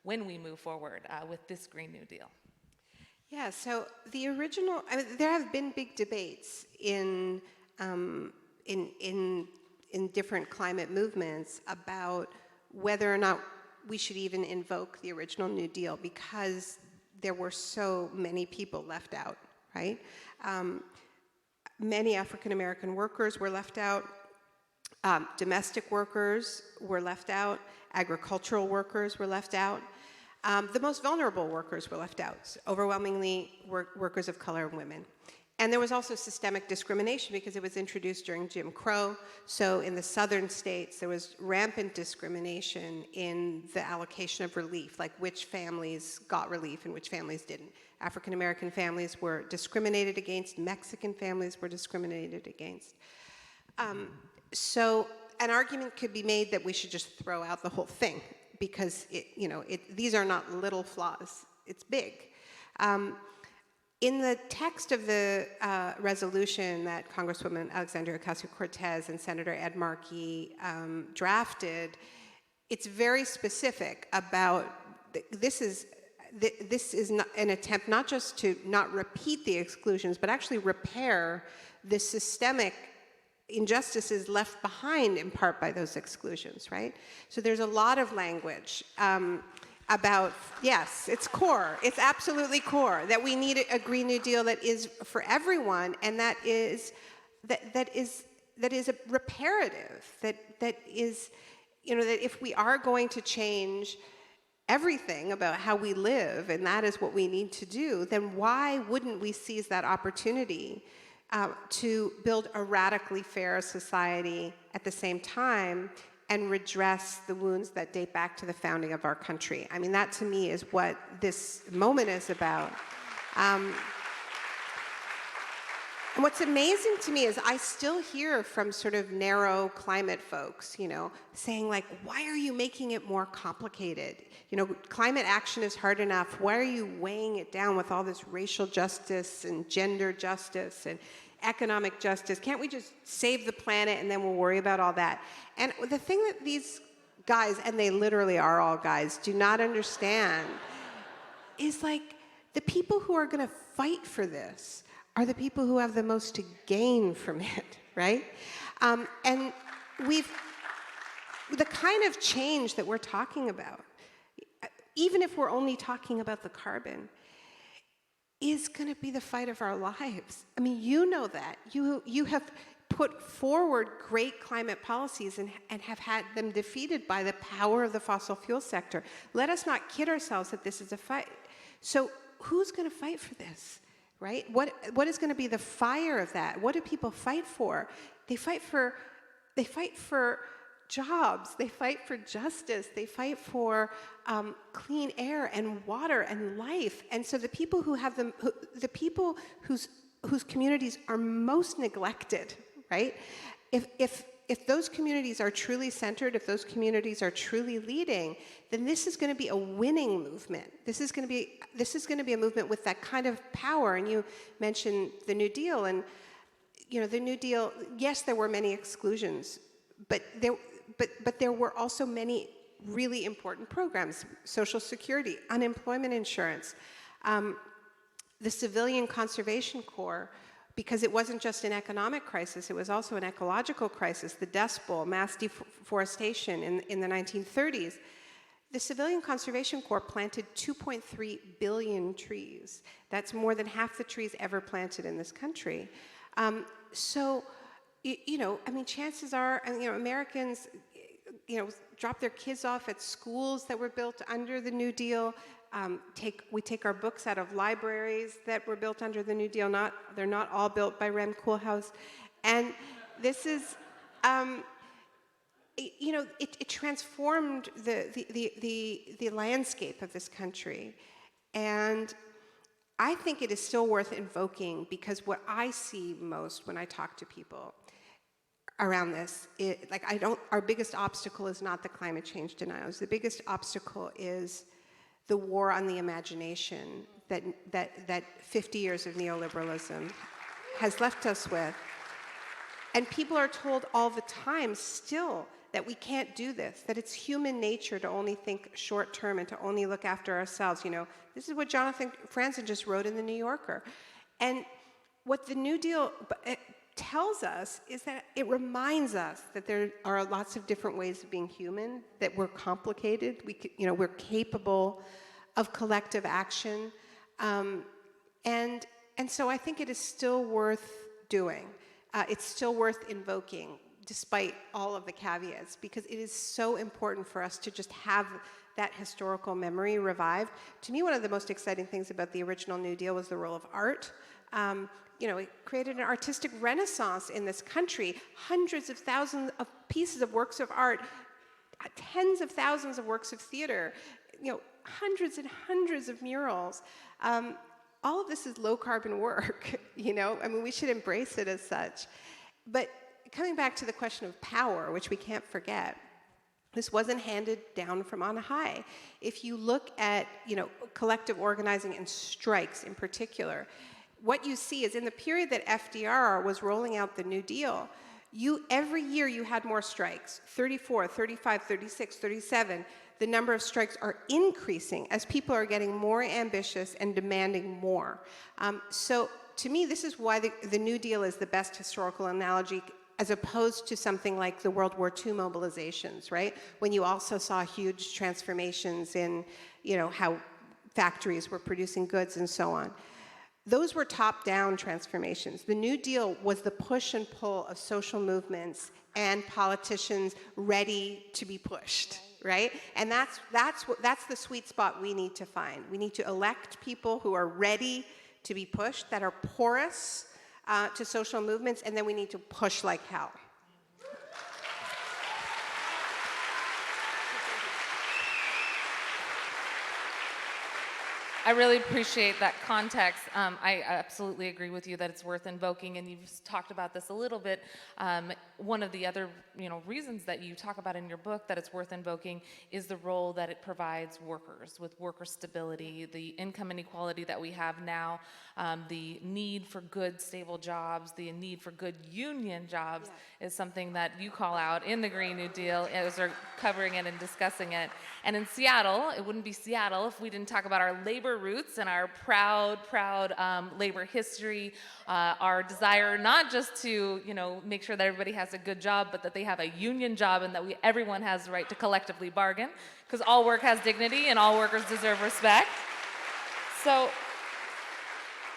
when we move forward with this Green New Deal? Yeah, so the original, there have been big debates in different climate movements about whether or not we should even invoke the original New Deal, because there were so many people left out, right? Many African American workers were left out, domestic workers were left out, agricultural workers were left out. The most vulnerable workers were left out, overwhelmingly workers of color and women. And there was also systemic discrimination because it was introduced during Jim Crow. So in the southern states, there was rampant discrimination in the allocation of relief, like which families got relief and which families didn't. African American families were discriminated against, Mexican families were discriminated against. So an argument could be made that we should just throw out the whole thing, because these are not little flaws, it's big. In the text of the resolution that Congresswoman Alexandria Ocasio-Cortez and Senator Ed Markey drafted, it's very specific about, this is an attempt not just to not repeat the exclusions, but actually repair the systemic injustices left behind in part by those exclusions, right? So there's a lot of language about, yes, it's core, it's absolutely core, that we need a Green New Deal that is for everyone, and that is a reparative, that is, that if we are going to change everything about how we live, and that is what we need to do, then why wouldn't we seize that opportunity to build a radically fair society at the same time and redress the wounds that date back to the founding of our country? I mean, that to me is what this moment is about. And what's amazing to me is I still hear from sort of narrow climate folks, saying like, why are you making it more complicated? Climate action is hard enough. Why are you weighing it down with all this racial justice and gender justice and economic justice? Can't we just save the planet and then we'll worry about all that? And the thing that these guys, and they literally are all guys, do not understand is like the people who are going to fight for this are the people who have the most to gain from it, right? And the kind of change that we're talking about, even if we're only talking about the carbon, is going to be the fight of our lives. I mean, you know that. You have put forward great climate policies and have had them defeated by the power of the fossil fuel sector. Let us not kid ourselves that this is a fight. So who's going to fight for this, right? What is going to be the fire of that? What do people fight for? They fight for jobs, they fight for justice, they fight for clean air and water and life. And so the people who have them, the people whose communities are most neglected, right? If those communities are truly centered, if those communities are truly leading, then this is going to be a winning movement. This is going to be a movement with that kind of power. And you mentioned the New Deal, and the New Deal. Yes, there were many exclusions, but there were also many really important programs: Social Security, unemployment insurance, the Civilian Conservation Corps, because it wasn't just an economic crisis, it was also an ecological crisis, the Dust Bowl, mass deforestation in the 1930s. The Civilian Conservation Corps planted 2.3 billion trees. That's more than half the trees ever planted in this country. So, chances are, Americans, drop their kids off at schools that were built under the New Deal. We take our books out of libraries that were built under the New Deal. They're not all built by Rem Koolhaas. And this is, it transformed the landscape of this country. And I think it is still worth invoking, because what I see most when I talk to people around this, our biggest obstacle is not the climate change denials. The biggest obstacle is the war on the imagination that 50 years of neoliberalism has left us with. And people are told all the time still that we can't do this, that it's human nature to only think short term and to only look after ourselves. This is what Jonathan Franzen just wrote in The New Yorker. And what the New Deal tells us is that it reminds us that there are lots of different ways of being human, that we're complicated, we're capable of collective action. And so I think it is still worth doing. It's still worth invoking, despite all of the caveats, because it is so important for us to just have that historical memory revived. To me, one of the most exciting things about the original New Deal was the role of art. It created an artistic renaissance in this country. Hundreds of thousands of pieces of works of art, tens of thousands of works of theater, hundreds and hundreds of murals. All of this is low-carbon work, we should embrace it as such. But coming back to the question of power, which we can't forget, this wasn't handed down from on high. If you look at, collective organizing and strikes in particular, what you see is in the period that FDR was rolling out the New Deal, every year you had more strikes, 34, 35, 36, 37. The number of strikes are increasing as people are getting more ambitious and demanding more. So to me, this is why the New Deal is the best historical analogy, as opposed to something like the World War II mobilizations, right? When you also saw huge transformations in, how factories were producing goods and so on. Those were top-down transformations. The New Deal was the push and pull of social movements and politicians ready to be pushed, right? And that's the sweet spot we need to find. We need to elect people who are ready to be pushed, that are porous to social movements, and then we need to push like hell. I really appreciate that context. I absolutely agree with you that it's worth invoking, and you've talked about this a little bit. One of the other reasons that you talk about in your book that it's worth invoking is the role that it provides workers, with worker stability, the income inequality that we have now, the need for good, stable jobs, the need for good union jobs is something that you call out in the Green New Deal as we're covering it and discussing it. And in Seattle, it wouldn't be Seattle if we didn't talk about our labor roots and our proud labor history, our desire not just to make sure that everybody has a good job, but that they have a union job and that everyone has the right to collectively bargain, because all work has dignity and all workers deserve respect. So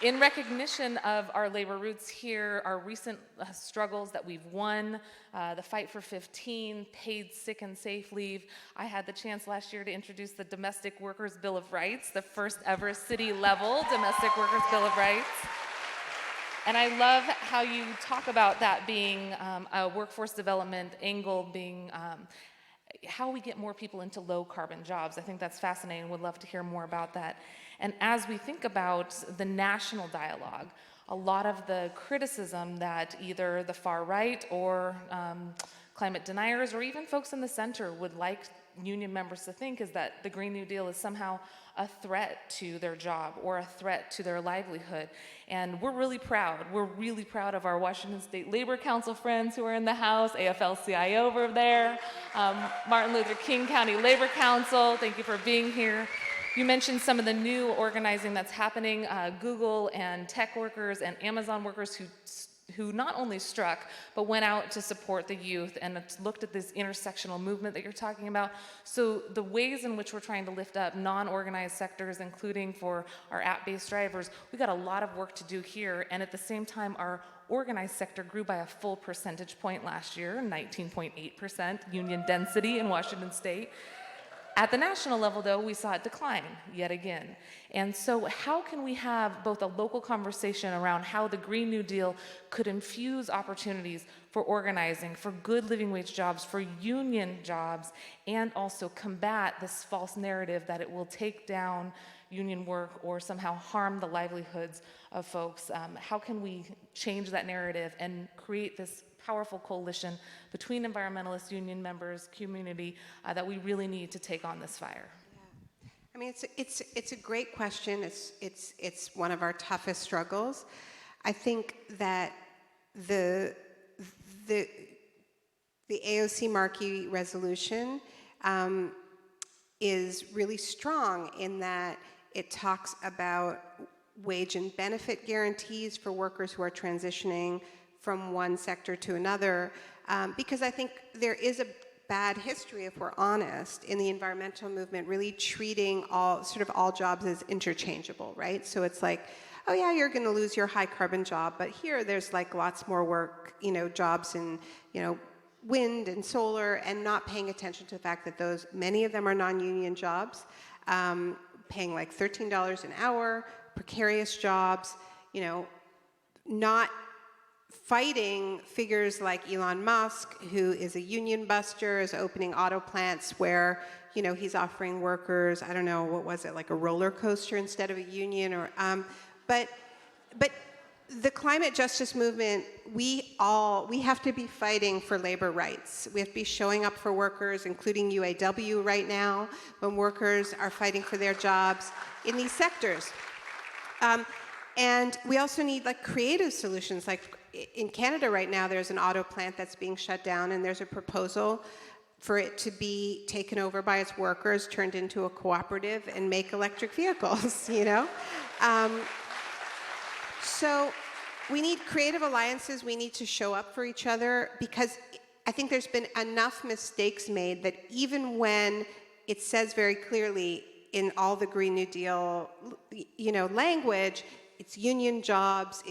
in recognition of our labor roots here, our recent struggles that we've won, the fight for 15, paid sick and safe leave. I had the chance last year to introduce the Domestic Workers Bill of Rights, the first ever city-level Domestic Workers Bill of Rights. And I love how you talk about that being a workforce development angle, being how we get more people into low-carbon jobs. I think that's fascinating. Would love to hear more about that. And as we think about the national dialogue, a lot of the criticism that either the far right or climate deniers or even folks in the center would like union members to think is that the Green New Deal is somehow a threat to their job or a threat to their livelihood. And we're really proud. We're really proud of our Washington State Labor Council friends who are in the House, AFL-CIO over there, Martin Luther King County Labor Council, thank you for being here. You mentioned some of the new organizing that's happening, Google and tech workers and Amazon workers who not only struck, but went out to support the youth and looked at this intersectional movement that you're talking about. So the ways in which we're trying to lift up non-organized sectors, including for our app-based drivers, we've got a lot of work to do here, and at the same time, our organized sector grew by a full percentage point last year, 19.8% union density in Washington State. At the national level, though, we saw it decline yet again. And so how can we have both a local conversation around how the Green New Deal could infuse opportunities for organizing, for good living wage jobs, for union jobs, and also combat this false narrative that it will take down union work or somehow harm the livelihoods of folks? How can we change that narrative and create this powerful coalition between environmentalists, union members, community that we really need to take on this fire? Yeah. I mean, it's a great question. It's one of our toughest struggles. I think that the AOC Markey resolution is really strong in that it talks about wage and benefit guarantees for workers who are transitioning from one sector to another, because I think there is a bad history, if we're honest, in the environmental movement, really treating all jobs as interchangeable, right? So it's like, oh yeah, you're going to lose your high carbon job, but here there's like lots more work, jobs in, wind and solar, and not paying attention to the fact that many of them are non-union jobs, paying like $13 an hour, precarious jobs, not fighting figures like Elon Musk, who is a union buster, is opening auto plants where, he's offering workers, I don't know, what was it, like a roller coaster instead of a union, or, but the climate justice movement, we have to be fighting for labor rights. We have to be showing up for workers, including UAW right now, when workers are fighting for their jobs in these sectors. And we also need like creative solutions. Like in Canada right now, there's an auto plant that's being shut down, and there's a proposal for it to be taken over by its workers, turned into a cooperative, and make electric vehicles, So we need creative alliances. We need to show up for each other, because I think there's been enough mistakes made that even when it says very clearly in all the Green New Deal, language, it's union jobs,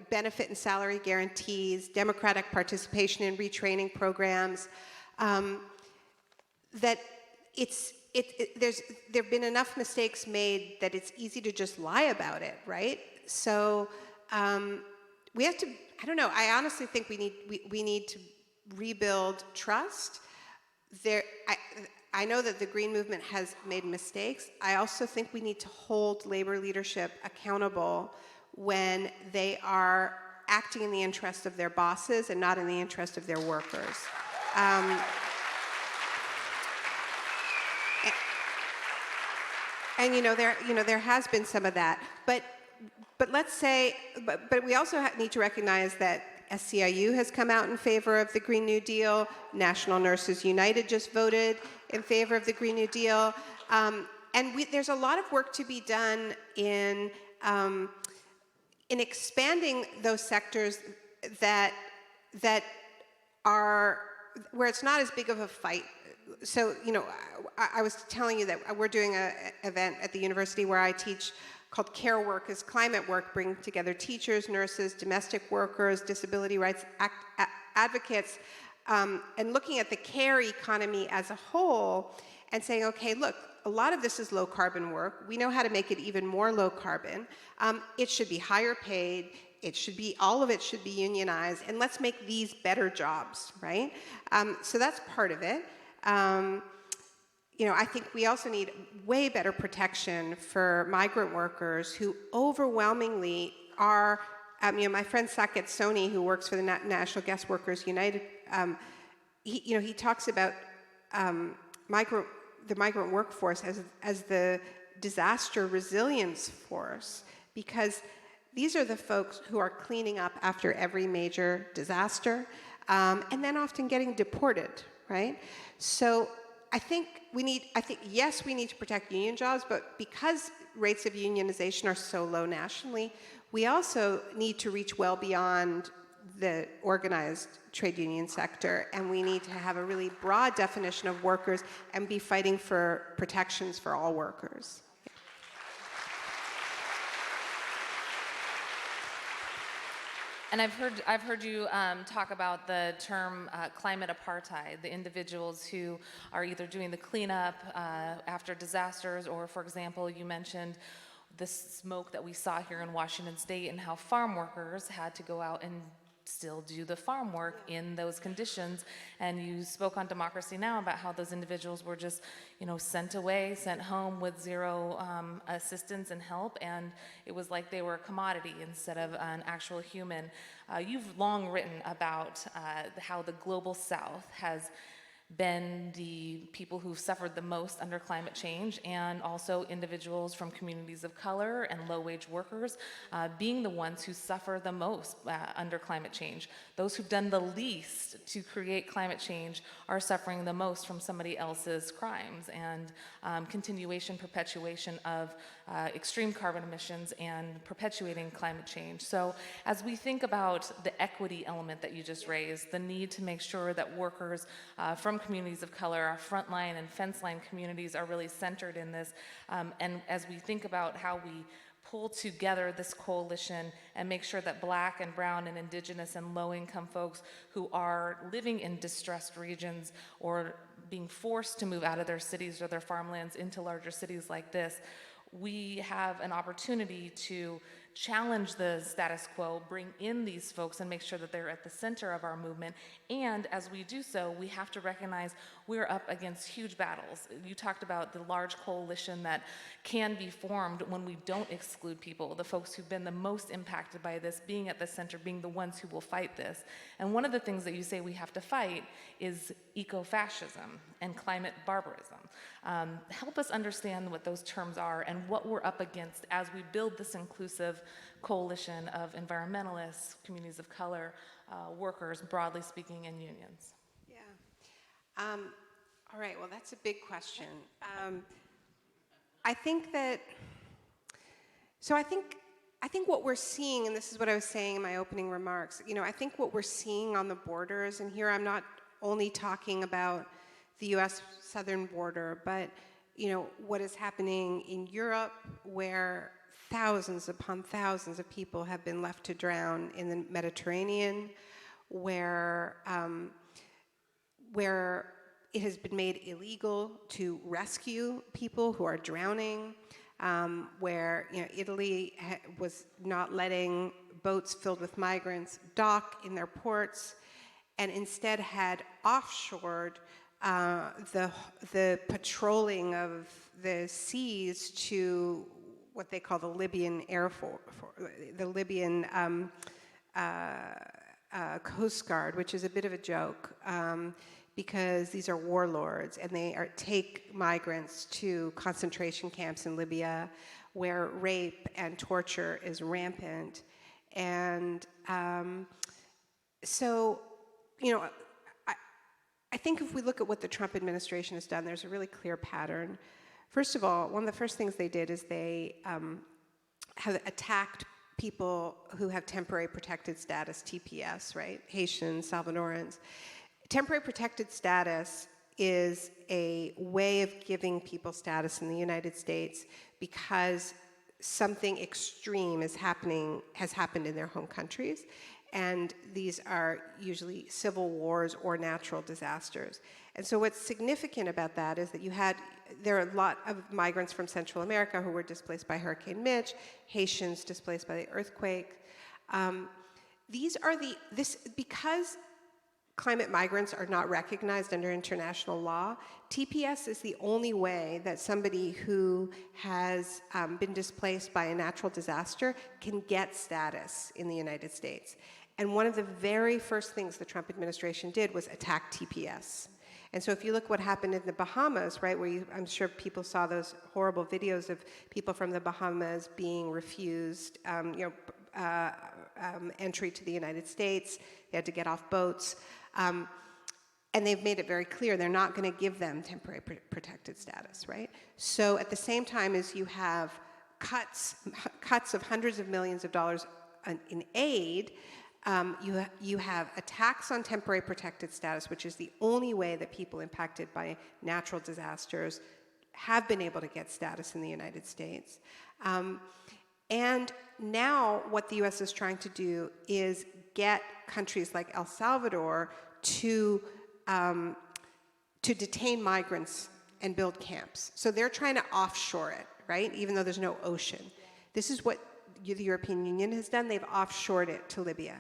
benefit and salary guarantees, democratic participation in retraining programs, that there've been enough mistakes made that it's easy to just lie about it, right? So we have to, I don't know, I honestly think we need to rebuild trust. I know that the Green Movement has made mistakes. I also think we need to hold labor leadership accountable when they are acting in the interest of their bosses and not in the interest of their workers. There has been some of that, but let's say, but we also need to recognize that SCIU has come out in favor of the Green New Deal. National Nurses United just voted in favor of the Green New Deal. And there's a lot of work to be done in expanding those sectors that are where it's not as big of a fight. So, I was telling you that we're doing an event at the university where I teach called Care Work is Climate Work, bringing together teachers, nurses, domestic workers, disability rights advocates, and looking at the care economy as a whole and saying, okay, look, a lot of this is low carbon work. We know how to make it even more low carbon. It should be higher paid. All of it should be unionized, and let's make these better jobs, right? So that's part of it. I think we also need way better protection for migrant workers who overwhelmingly are, my friend Saket Soni, who works for the National Guest Workers United, he talks about the migrant workforce as the disaster resilience force, because these are the folks who are cleaning up after every major disaster, and then often getting deported, right? So I think yes, we need to protect union jobs, but because rates of unionization are so low nationally, we also need to reach well beyond the organized trade union sector, and we need to have a really broad definition of workers and be fighting for protections for all workers. And I've heard you talk about the term climate apartheid, the individuals who are either doing the cleanup after disasters, or, for example, you mentioned the smoke that we saw here in Washington State and how farm workers had to go out and still do the farm work in those conditions. And you spoke on Democracy Now! About how those individuals were just, sent away, sent home with zero assistance and help, and it was like they were a commodity instead of an actual human. You've long written about how the global South has been the people who've suffered the most under climate change, and also individuals from communities of color and low-wage workers being the ones who suffer the most under climate change. Those who've done the least to create climate change are suffering the most from somebody else's crimes and perpetuation of extreme carbon emissions and perpetuating climate change. So as we think about the equity element that you just raised, the need to make sure that workers from communities of color, our frontline and fence line communities are really centered in this. And as we think about how we pull together this coalition and make sure that Black and brown and indigenous and low-income folks who are living in distressed regions or being forced to move out of their cities or their farmlands into larger cities like this, we have an opportunity to challenge the status quo, bring in these folks and make sure that they're at the center of our movement. And as we do so, we have to recognize we're up against huge battles. You talked about the large coalition that can be formed when we don't exclude people, the folks who've been the most impacted by this, being at the center, being the ones who will fight this. And one of the things that you say we have to fight is eco-fascism and climate barbarism. Help us understand what those terms are and what we're up against as we build this inclusive coalition of environmentalists, communities of color, workers, broadly speaking, and unions. Yeah. All right, well, that's a big question. I think what we're seeing, and this is what I was saying in my opening remarks, I think what we're seeing on the borders, and here I'm not only talking about the US southern border, but what is happening in Europe, where thousands upon thousands of people have been left to drown in the Mediterranean, where it has been made illegal to rescue people who are drowning, where Italy was not letting boats filled with migrants dock in their ports, and instead had offshored the patrolling of the seas to what they call the Libyan Air Force, the Libyan Coast Guard, which is a bit of a joke because these are warlords and they take migrants to concentration camps in Libya where rape and torture is rampant. And so, I think if we look at what the Trump administration has done, there's a really clear pattern. First of all, one of the first things they did is they have attacked people who have temporary protected status, TPS, right? Haitians, Salvadorans. Temporary protected status is a way of giving people status in the United States because something extreme has happened in their home countries. And these are usually civil wars or natural disasters. And so what's significant about that is that there are a lot of migrants from Central America who were displaced by Hurricane Mitch, Haitians displaced by the earthquake. Because climate migrants are not recognized under international law, TPS is the only way that somebody who has been displaced by a natural disaster can get status in the United States. And one of the very first things the Trump administration did was attack TPS. And so if you look what happened in the Bahamas, right, where I'm sure people saw those horrible videos of people from the Bahamas being refused entry to the United States. They had to get off boats. And they've made it very clear they're not going to give them temporary protected status, right? So at the same time as you have cuts of hundreds of millions of dollars in aid, you have a tax on temporary protected status, which is the only way that people impacted by natural disasters have been able to get status in the United States. And now what the US is trying to do is get countries like El Salvador to detain migrants and build camps. So they're trying to offshore it, right? Even though there's no ocean. This is what the European Union has done. They've offshored it to Libya.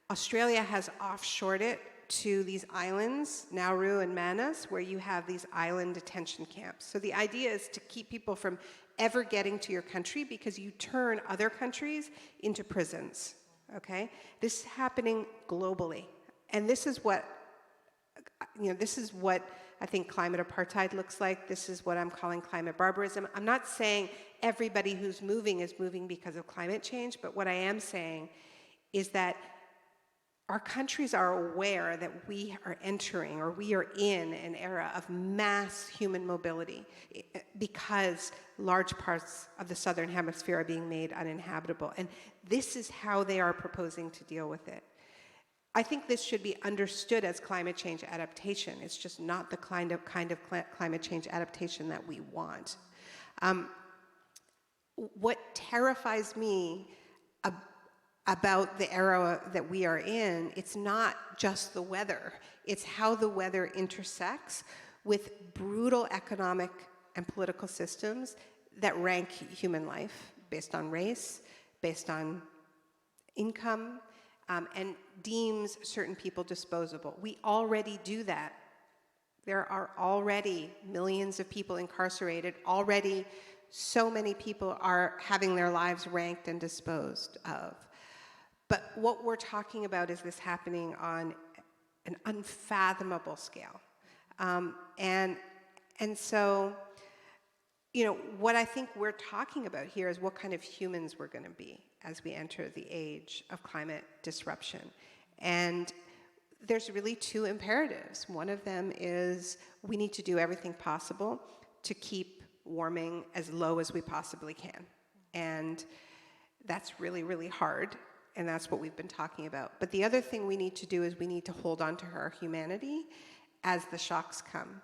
Australia has offshored it to these islands, Nauru and Manus, where you have these island detention camps. So the idea is to keep people from ever getting to your country because you turn other countries into prisons, okay? This is happening globally. And this is what I think climate apartheid looks like. This is what I'm calling climate barbarism. I'm not saying everybody who's moving is moving because of climate change, but what I am saying is that our countries are aware that we are entering, or we are in, an era of mass human mobility because large parts of the southern hemisphere are being made uninhabitable. And this is how they are proposing to deal with it. I think this should be understood as climate change adaptation. It's just not the kind of climate change adaptation that we want. What terrifies me about the era that we are in, it's not just the weather. It's how the weather intersects with brutal economic and political systems that rank human life based on race, based on income, and deems certain people disposable. We already do that. There are already millions of people incarcerated. Already so many people are having their lives ranked and disposed of. But what we're talking about is this happening on an unfathomable scale. And so, what I think we're talking about here is what kind of humans we're going to be as we enter the age of climate disruption. And there's really two imperatives. One of them is we need to do everything possible to keep warming as low as we possibly can. And that's really, really hard. And that's what we've been talking about. But the other thing we need to do is we need to hold on to our humanity as the shocks come.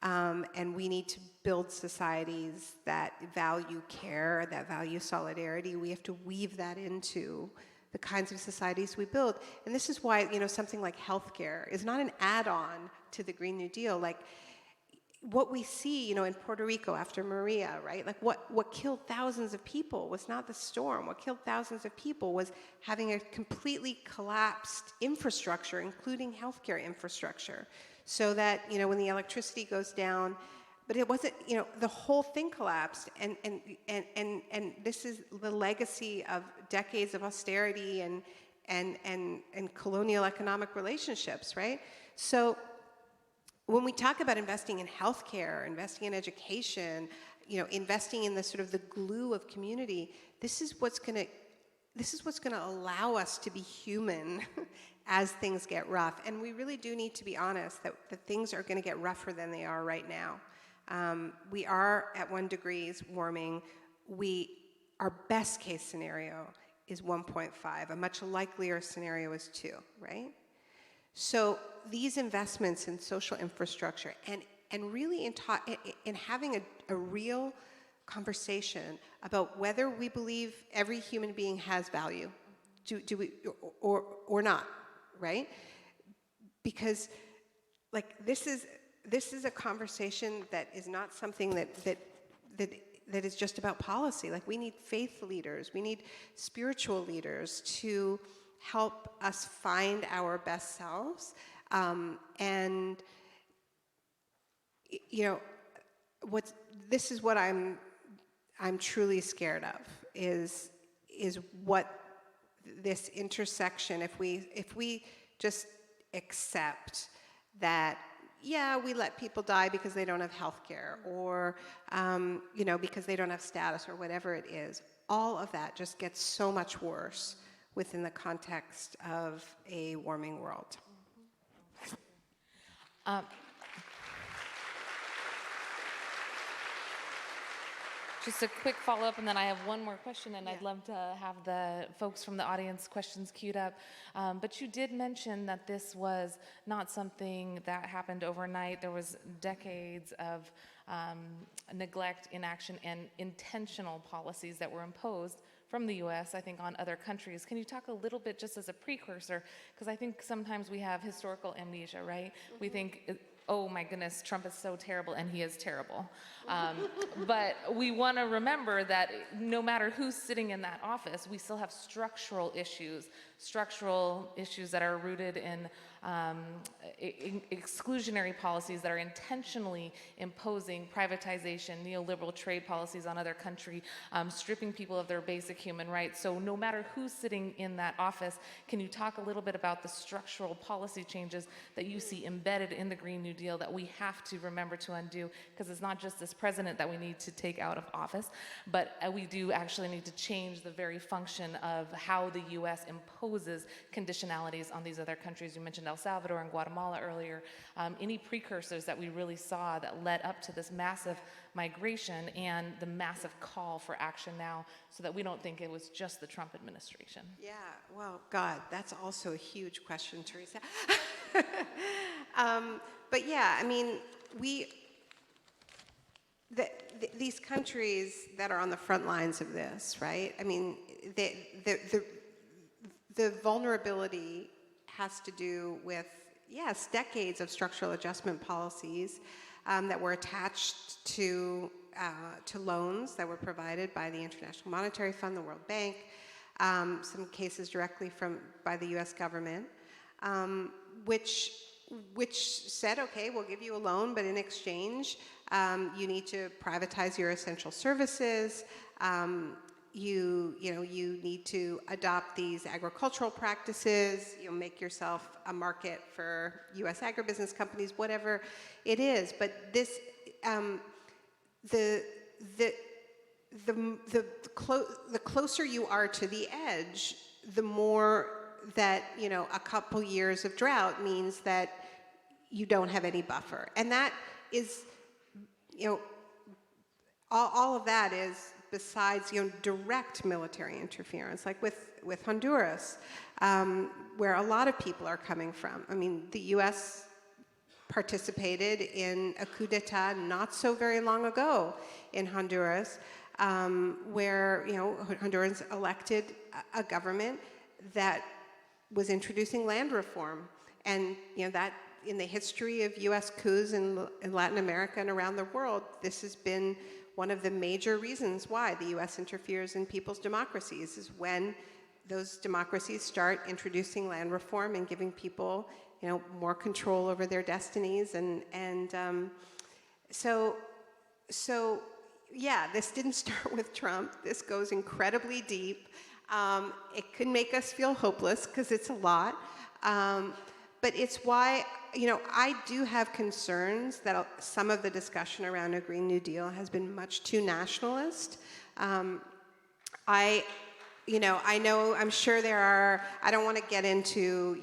And we need to build societies that value care, that value solidarity. We have to weave that into the kinds of societies we build. And this is why, something like healthcare is not an add-on to the Green New Deal. Like, what we see, in Puerto Rico after Maria, right? Like what killed thousands of people was not the storm. What killed thousands of people was having a completely collapsed infrastructure, including healthcare infrastructure. So that, when the electricity goes down, but it wasn't, the whole thing collapsed. And this is the legacy of decades of austerity and colonial economic relationships, right? So when we talk about investing in healthcare, investing in education, investing in the sort of the glue of community, this is what's going to allow us to be human as things get rough. And we really do need to be honest that things are going to get rougher than they are right now. We are at 1 degree warming. Our best case scenario is 1.5. A much likelier scenario is 2, right? So these investments in social infrastructure and really in having a real conversation about whether we believe every human being has value, do we or not, right? Because this is a conversation that is not something that is just about policy. Like, we need faith leaders, we need spiritual leaders to help us find our best selves. And this is what I'm truly scared of is what this intersection, if we just accept that, yeah, we let people die because they don't have health care or because they don't have status or whatever it is, all of that just gets so much worse within the context of a warming world. Just a quick follow-up, and then I have one more question, and I'd love to have the folks from the audience questions queued up. But you did mention that this was not something that happened overnight. There was decades of neglect, inaction, and intentional policies that were imposed from the U.S., I think, on other countries. Can you talk a little bit just as a precursor? Because I think sometimes we have historical amnesia, right? We think, oh my goodness, Trump is so terrible, and he is terrible. But we want to remember that no matter who's sitting in that office, we still have structural issues that are rooted in exclusionary policies that are intentionally imposing privatization, neoliberal trade policies on other countries, stripping people of their basic human rights. So no matter who's sitting in that office, can you talk a little bit about the structural policy changes that you see embedded in the Green New Deal that we have to remember to undo? Because it's not just this president that we need to take out of office, but we do actually need to change the very function of how the U.S. imposes conditionalities on these other countries. You mentioned El Salvador and Guatemala earlier. Any precursors that we really saw that led up to this massive migration and the massive call for action now, so that we don't think it was just the Trump administration? Yeah, well, God, that's also a huge question, Teresa. But yeah, I mean, these countries that are on the front lines of this, right? I mean, the vulnerability has to do with, yes, decades of structural adjustment policies that were attached to loans that were provided by the International Monetary Fund, the World Bank, some cases directly by the U.S. government, which said, okay, we'll give you a loan, but in exchange, you need to privatize your essential services. You need to adopt these agricultural practices. You'll make yourself a market for U.S. agribusiness companies, whatever it is. But this, the closer you are to the edge, the more that, a couple years of drought means that you don't have any buffer. And that is, all of that is besides, direct military interference, like with Honduras, where a lot of people are coming from. I mean, the U.S. participated in a coup d'etat not so very long ago in Honduras, where, Hondurans elected a government that was introducing land reform. And, that in the history of U.S. coups in Latin America and around the world, this has been one of the major reasons why the U.S. interferes in people's democracies, is when those democracies start introducing land reform and giving people, more control over their destinies. So yeah, this didn't start with Trump. This goes incredibly deep. It can make us feel hopeless because it's a lot. But it's why, I do have concerns that some of the discussion around a Green New Deal has been much too nationalist. I'm sure there are, I don't want to get into,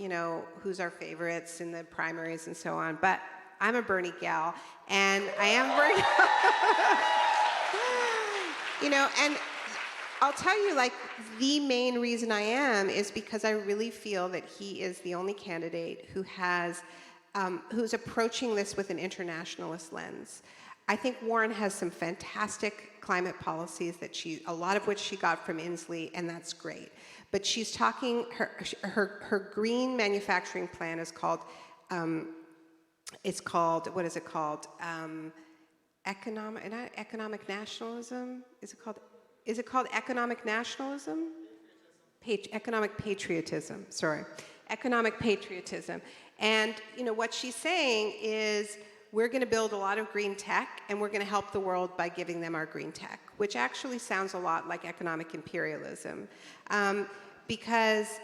who's our favorites in the primaries and so on, but I'm a Bernie gal, and I am Bernie. And I'll tell you, the main reason I am is because I really feel that he is the only candidate who has, who's approaching this with an internationalist lens. I think Warren has some fantastic climate policies that a lot of which she got from Inslee, and that's great. But she's talking, her green manufacturing plan is called, what is it called? Economic nationalism? Is it called economic nationalism? Economic patriotism, sorry. Economic patriotism. And, what she's saying is, we're going to build a lot of green tech, and we're going to help the world by giving them our green tech, which actually sounds a lot like economic imperialism, because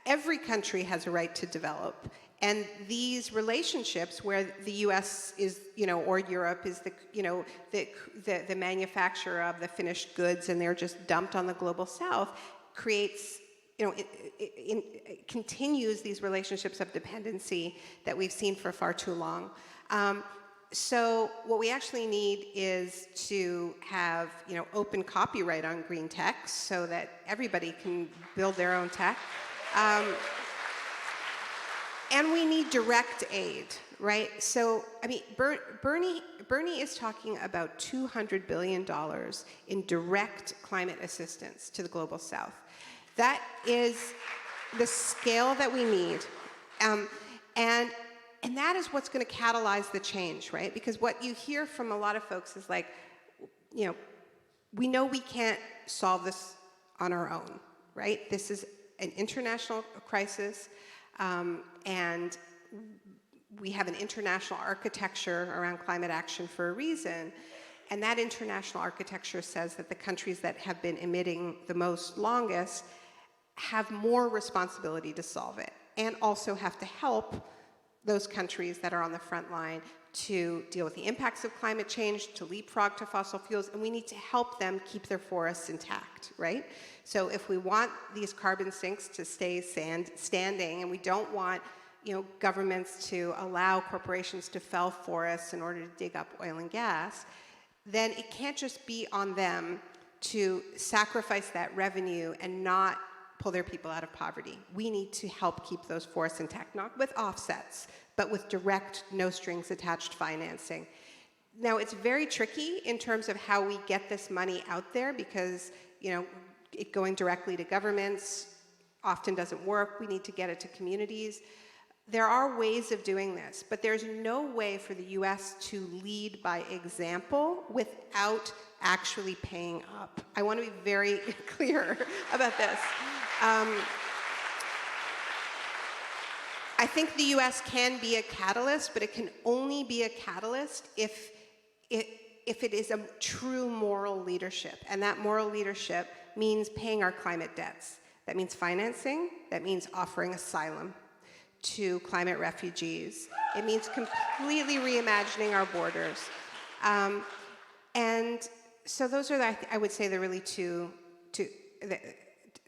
every country has a right to develop, and these relationships where the U.S. is, or Europe is the manufacturer of the finished goods, and they're just dumped on the global South, creates it continues these relationships of dependency that we've seen for far too long. So what we actually need is to have, open copyright on green tech so that everybody can build their own tech. And we need direct aid, right? So, Bernie is talking about $200 billion in direct climate assistance to the global south. That is the scale that we need. And that is what's going to catalyze the change, right? Because what you hear from a lot of folks is like, we know we can't solve this on our own, right? This is an international crisis, and we have an international architecture around climate action for a reason. And that international architecture says that the countries that have been emitting the most longest have more responsibility to solve it, and also have to help those countries that are on the front line to deal with the impacts of climate change, to leapfrog to fossil fuels, and we need to help them keep their forests intact, right? So if we want these carbon sinks to stay standing, and we don't want governments to allow corporations to fell forests in order to dig up oil and gas, then it can't just be on them to sacrifice that revenue and not pull their people out of poverty. We need to help keep those forests intact, not with offsets, but with direct, no strings attached financing. Now, it's very tricky in terms of how we get this money out there because, it going directly to governments often doesn't work. We need to get it to communities. There are ways of doing this, but there's no way for the US to lead by example without actually paying up. I want to be very clear about this. I think the US can be a catalyst, but it can only be a catalyst if it is a true moral leadership. And that moral leadership means paying our climate debts. That means financing. That means offering asylum to climate refugees. It means completely reimagining our borders. And so those are, I would say, the really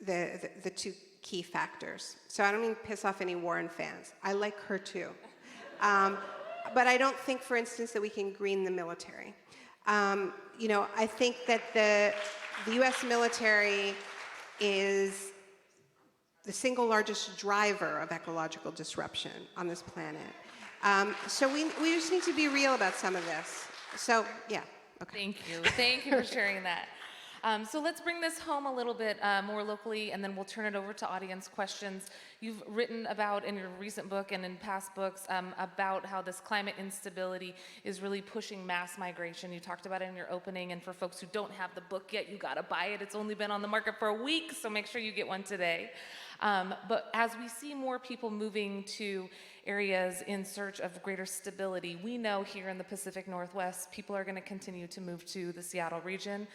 the two key factors. So I don't mean to piss off any Warren fans. I like her too. But I don't think, for instance, that we can green the military. I think that the US military is the single largest driver of ecological disruption on this planet. So we just need to be real about some of this. So, yeah, okay. Thank you. Thank you for sharing that. So let's bring this home a little bit more locally, and then we'll turn it over to audience questions. You've written about in your recent book and in past books about how this climate instability is really pushing mass migration. You talked about it in your opening, and for folks who don't have the book yet, you gotta buy it. It's only been on the market for a week, so make sure you get one today. But as we see more people moving to areas in search of greater stability, we know here in the Pacific Northwest, people are going to continue to move to the Seattle region.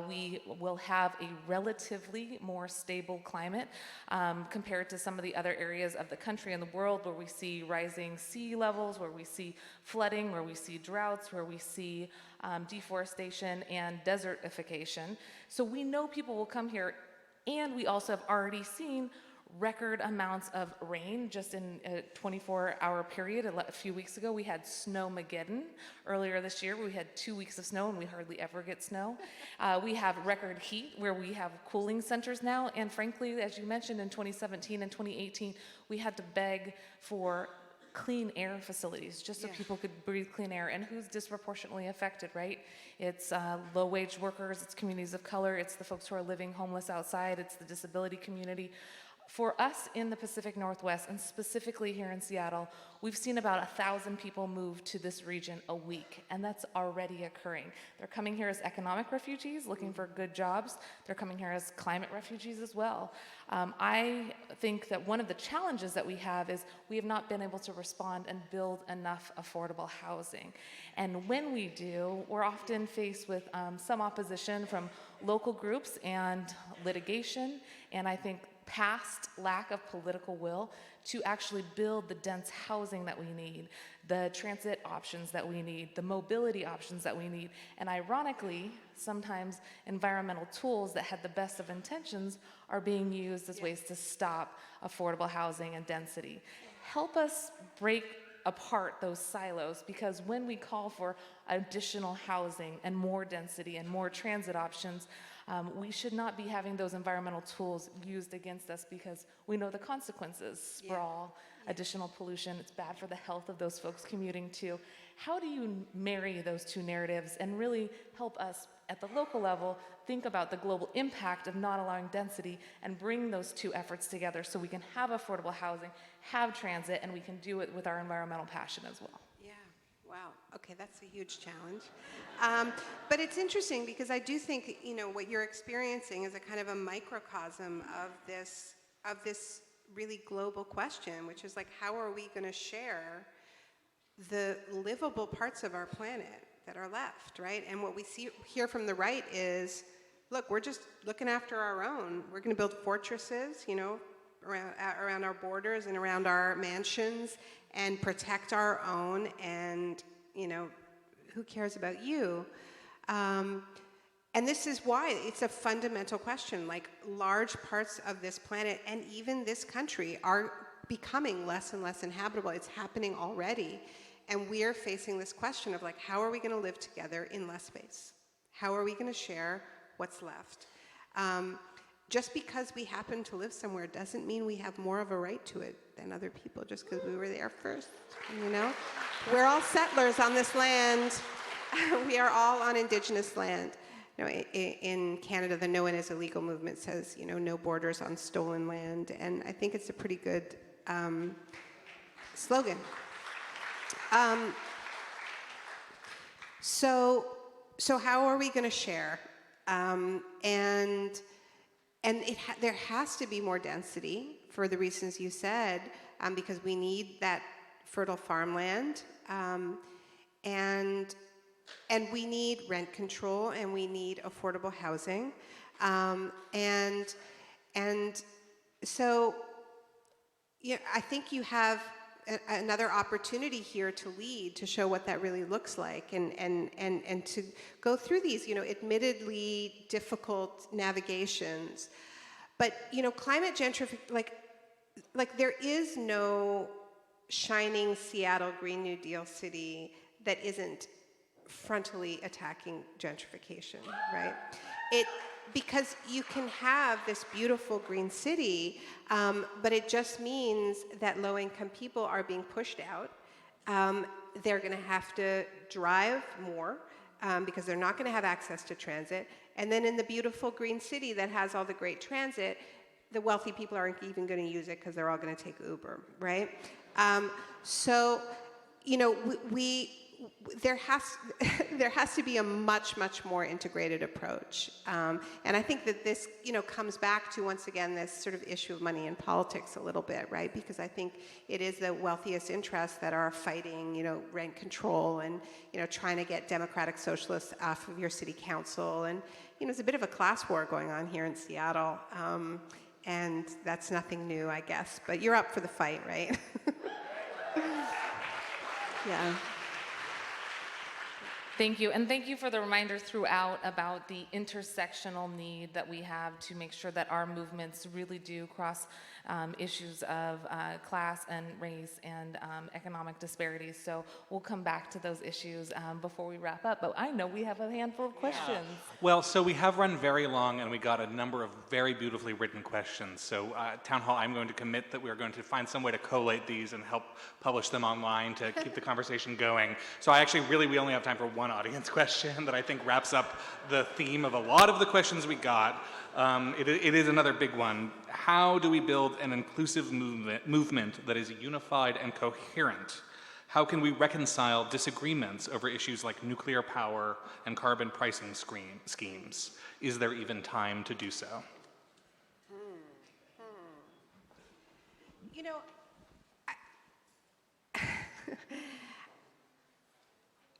We will have a relatively more stable climate compared to some of the other areas of the country and the world where we see rising sea levels, where we see flooding, where we see droughts, where we see deforestation and desertification. So we know people will come here. And we also have already seen record amounts of rain just in a 24-hour period. A few weeks ago, we had Snowmageddon. Earlier this year, we had 2 weeks of snow, and we hardly ever get snow. We have record heat, where we have cooling centers now. And frankly, as you mentioned, in 2017 and 2018, we had to beg for clean air facilities just so people could breathe clean air. And who's disproportionately affected, right? It's low-wage workers, it's communities of color, it's the folks who are living homeless outside, it's the disability community. For us in the Pacific Northwest, and specifically here in Seattle, we've seen about 1,000 people move to this region a week, and that's already occurring. They're coming here as economic refugees, looking for good jobs. They're coming here as climate refugees as well. I think that one of the challenges that we have is we have not been able to respond and build enough affordable housing. And when we do, we're often faced with some opposition from local groups and litigation, and I think past lack of political will to actually build the dense housing that we need, the transit options that we need, the mobility options that we need. And ironically, sometimes environmental tools that had the best of intentions are being used as ways to stop affordable housing and density. Help us break apart those silos, because when we call for additional housing and more density and more transit options, we should not be having those environmental tools used against us, because we know the consequences: sprawl, additional pollution. It's bad for the health of those folks commuting too. How do you marry those two narratives and really help us at the local level think about the global impact of not allowing density and bring those two efforts together so we can have affordable housing, have transit, and we can do it with our environmental passion as well? Yeah, wow. Okay, that's a huge challenge. But it's interesting because I do think, what you're experiencing is a kind of a microcosm of this really global question, which is like, how are we going to share the livable parts of our planet that are left, right? And what we hear from the right is, look, we're just looking after our own. We're going to build fortresses, around our borders and around our mansions, and protect our own, and, who cares about you? And this is why it's a fundamental question. Like, large parts of this planet and even this country are becoming less and less inhabitable. It's happening already. And we are facing this question of, like, how are we going to live together in less space? How are we going to share what's left? Just because we happen to live somewhere doesn't mean we have more of a right to it than other people, just because we were there first, We're all settlers on this land. We are all on Indigenous land. In Canada, the No One is Illegal movement says, no borders on stolen land. And I think it's a pretty good slogan. So how are we going to share? There has to be more density for the reasons you said, because we need that fertile farmland, and we need rent control, and we need affordable housing, and so I think you have another opportunity here to lead, to show what that really looks like, and to go through these, admittedly difficult navigations. But, climate gentrification, like there is no shining Seattle Green New Deal city that isn't frontally attacking gentrification, right? Because you can have this beautiful green city, but it just means that low-income people are being pushed out. They're going to have to drive more because they're not going to have access to transit. And then in the beautiful green city that has all the great transit, the wealthy people aren't even going to use it because they're all going to take Uber, right? There has to be a much more integrated approach, and I think that this comes back to, once again, this sort of issue of money in politics a little bit, right? Because I think it is the wealthiest interests that are fighting rent control and trying to get democratic socialists off of your city council, and there's a bit of a class war going on here in Seattle, and that's nothing new, I guess. But you're up for the fight, right? Yeah. Thank you, and thank you for the reminder throughout about the intersectional need that we have to make sure that our movements really do cross issues of class and race and economic disparities. So we'll come back to those issues before we wrap up, but I know we have a handful of questions. Well, so we have run very long, and we got a number of very beautifully written questions. So Town Hall, I'm going to commit that we're going to find some way to collate these and help publish them online to keep the conversation going. So we only have time for one audience question that I think wraps up the theme of a lot of the questions we got. It is another big one. How do we build an inclusive movement that is unified and coherent? How can we reconcile disagreements over issues like nuclear power and carbon pricing schemes? Is there even time to do so?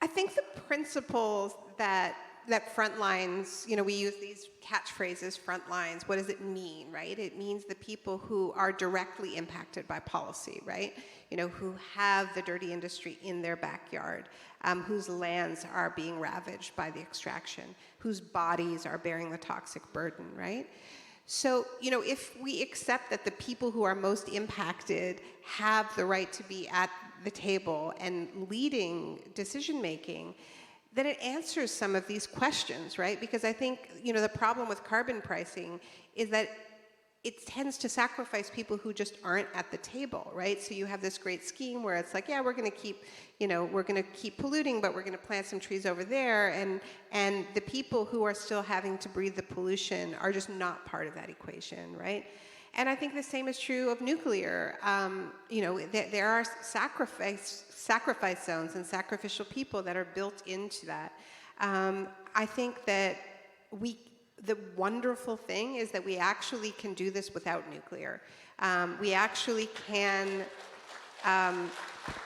I think the principles that that front lines, we use these catchphrases, front lines. What does it mean, right? It means the people who are directly impacted by policy, right? Who have the dirty industry in their backyard, whose lands are being ravaged by the extraction, whose bodies are bearing the toxic burden, right? So, if we accept that the people who are most impacted have the right to be at the table and leading decision-making, then it answers some of these questions, right? Because I think, the problem with carbon pricing is that it tends to sacrifice people who just aren't at the table, right? So you have this great scheme where it's like, yeah, we're going to keep, we're going to keep polluting, but we're going to plant some trees over there, and the people who are still having to breathe the pollution are just not part of that equation, right? And I think the same is true of nuclear. There are sacrifice zones and sacrificial people that are built into that. I think that the wonderful thing is that we actually can do this without nuclear. We actually can, and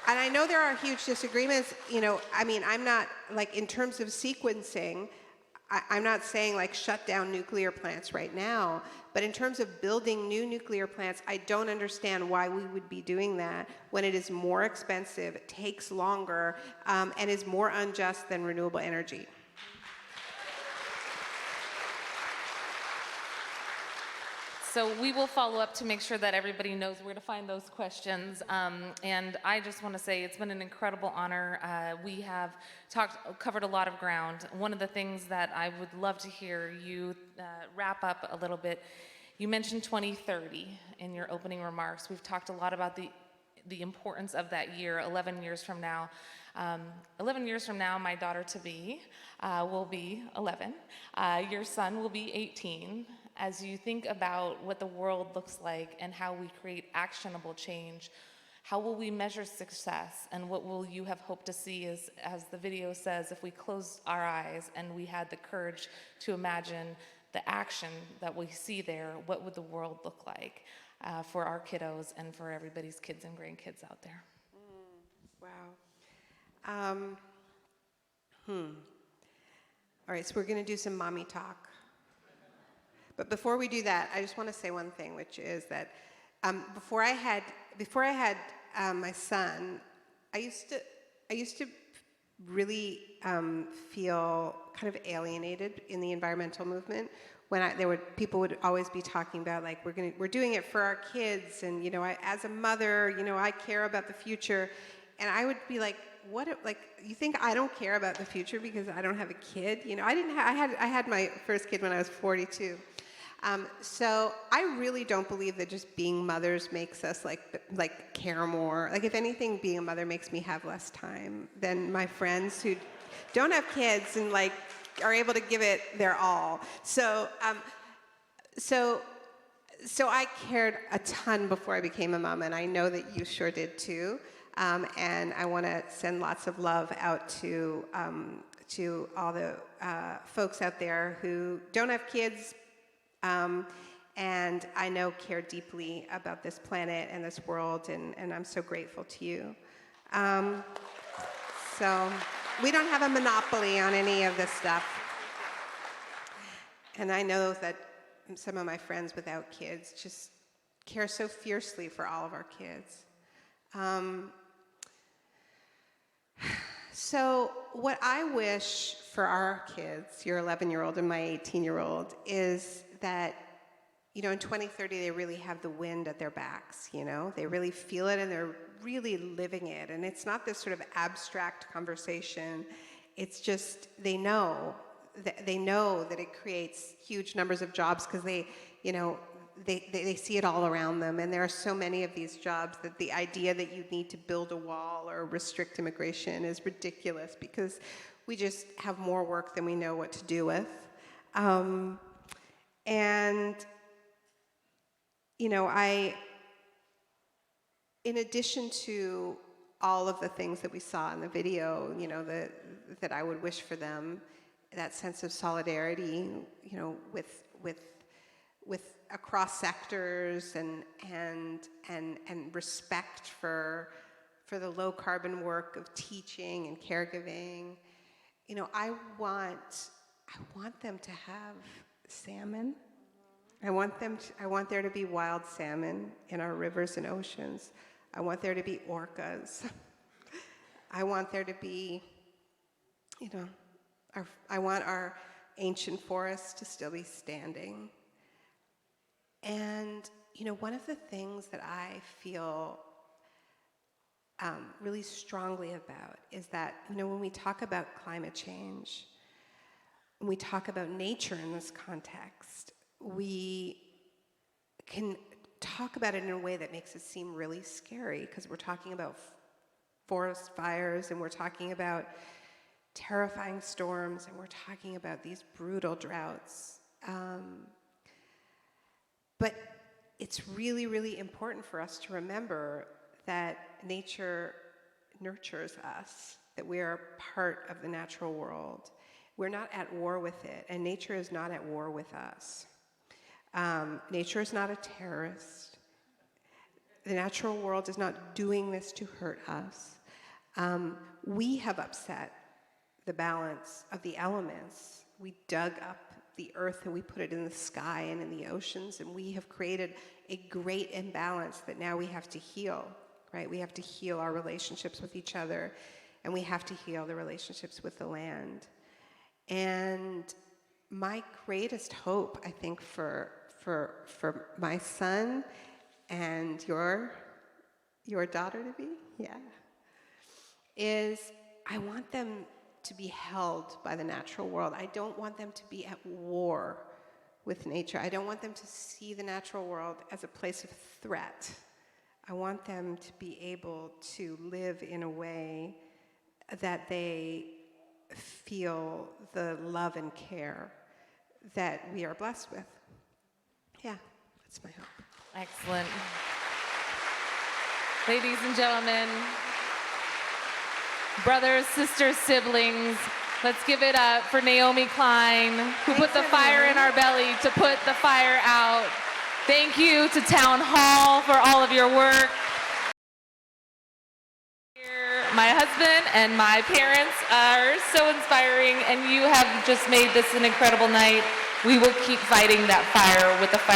I know there are huge disagreements, I'm not, in terms of sequencing, I'm not saying shut down nuclear plants right now, but in terms of building new nuclear plants, I don't understand why we would be doing that when it is more expensive, it takes longer, and is more unjust than renewable energy. So we will follow up to make sure that everybody knows where to find those questions. And I just want to say it's been an incredible honor. We have covered a lot of ground. One of the things that I would love to hear you wrap up a little bit, you mentioned 2030 in your opening remarks. We've talked a lot about the importance of that year, 11 years from now. 11 years from now, my daughter-to-be will be 11. Your son will be 18. As you think about what the world looks like and how we create actionable change, how will we measure success, and what will you have hoped to see as the video says, if we closed our eyes and we had the courage to imagine the action that we see there, what would the world look like for our kiddos and for everybody's kids and grandkids out there? Wow. All right, so we're going to do some mommy talk. But before we do that, I just want to say one thing, which is that before I had my son, I used to really feel kind of alienated in the environmental movement. When people would always be talking about we're doing it for our kids, and as a mother, I care about the future, and I would be like, you think I don't care about the future because I don't have a kid? I had my first kid when I was 42. So I really don't believe that just being mothers makes us care more. If anything, being a mother makes me have less time than my friends who don't have kids and are able to give it their all. So I cared a ton before I became a mom, and I know that you sure did too. And I want to send lots of love out to all the folks out there who don't have kids, and I know care deeply about this planet and this world, and I'm so grateful to you. So we don't have a monopoly on any of this stuff. And I know that some of my friends without kids just care so fiercely for all of our kids. So what I wish for our kids, your 11-year-old and my 18-year-old, is that, in 2030 they really have the wind at their backs, They really feel it and they're really living it. And it's not this sort of abstract conversation. It's just they know that it creates huge numbers of jobs because they see it all around them, and there are so many of these jobs that the idea that you need to build a wall or restrict immigration is ridiculous because we just have more work than we know what to do with. In addition to all of the things that we saw in the video, that I would wish for them, that sense of solidarity, with across sectors and respect for the low carbon work of teaching and caregiving. I want I want them to have salmon. I want there to be wild salmon in our rivers and oceans. I want there to be orcas. I want there to be, I want our ancient forests to still be standing. And, one of the things that I feel really strongly about is that, when we talk about climate change, when we talk about nature in this context, we can talk about it in a way that makes it seem really scary, because we're talking about forest fires, and we're talking about terrifying storms, and we're talking about these brutal droughts. But it's really, really important for us to remember that nature nurtures us, that we are part of the natural world. We're not at war with it, and nature is not at war with us. Nature is not a terrorist. The natural world is not doing this to hurt us. We have upset the balance of the elements. We dug up the earth and we put it in the sky and in the oceans, and we have created a great imbalance that now we have to heal, right? We have to heal our relationships with each other, and we have to heal the relationships with the land. And my greatest hope, I think, for my son and your daughter to be, is I want them to be held by the natural world. I don't want them to be at war with nature. I don't want them to see the natural world as a place of threat. I want them to be able to live in a way that they feel the love and care that we are blessed with. Yeah, that's my hope. Excellent. Ladies and gentlemen, brothers, sisters, siblings, let's give it up for Naomi Klein, who put the fire in our belly to put the fire out. Thank you to Town Hall for all of your work. My husband and my parents are so inspiring, and you have just made this an incredible night. We will keep fighting that fire with the fire.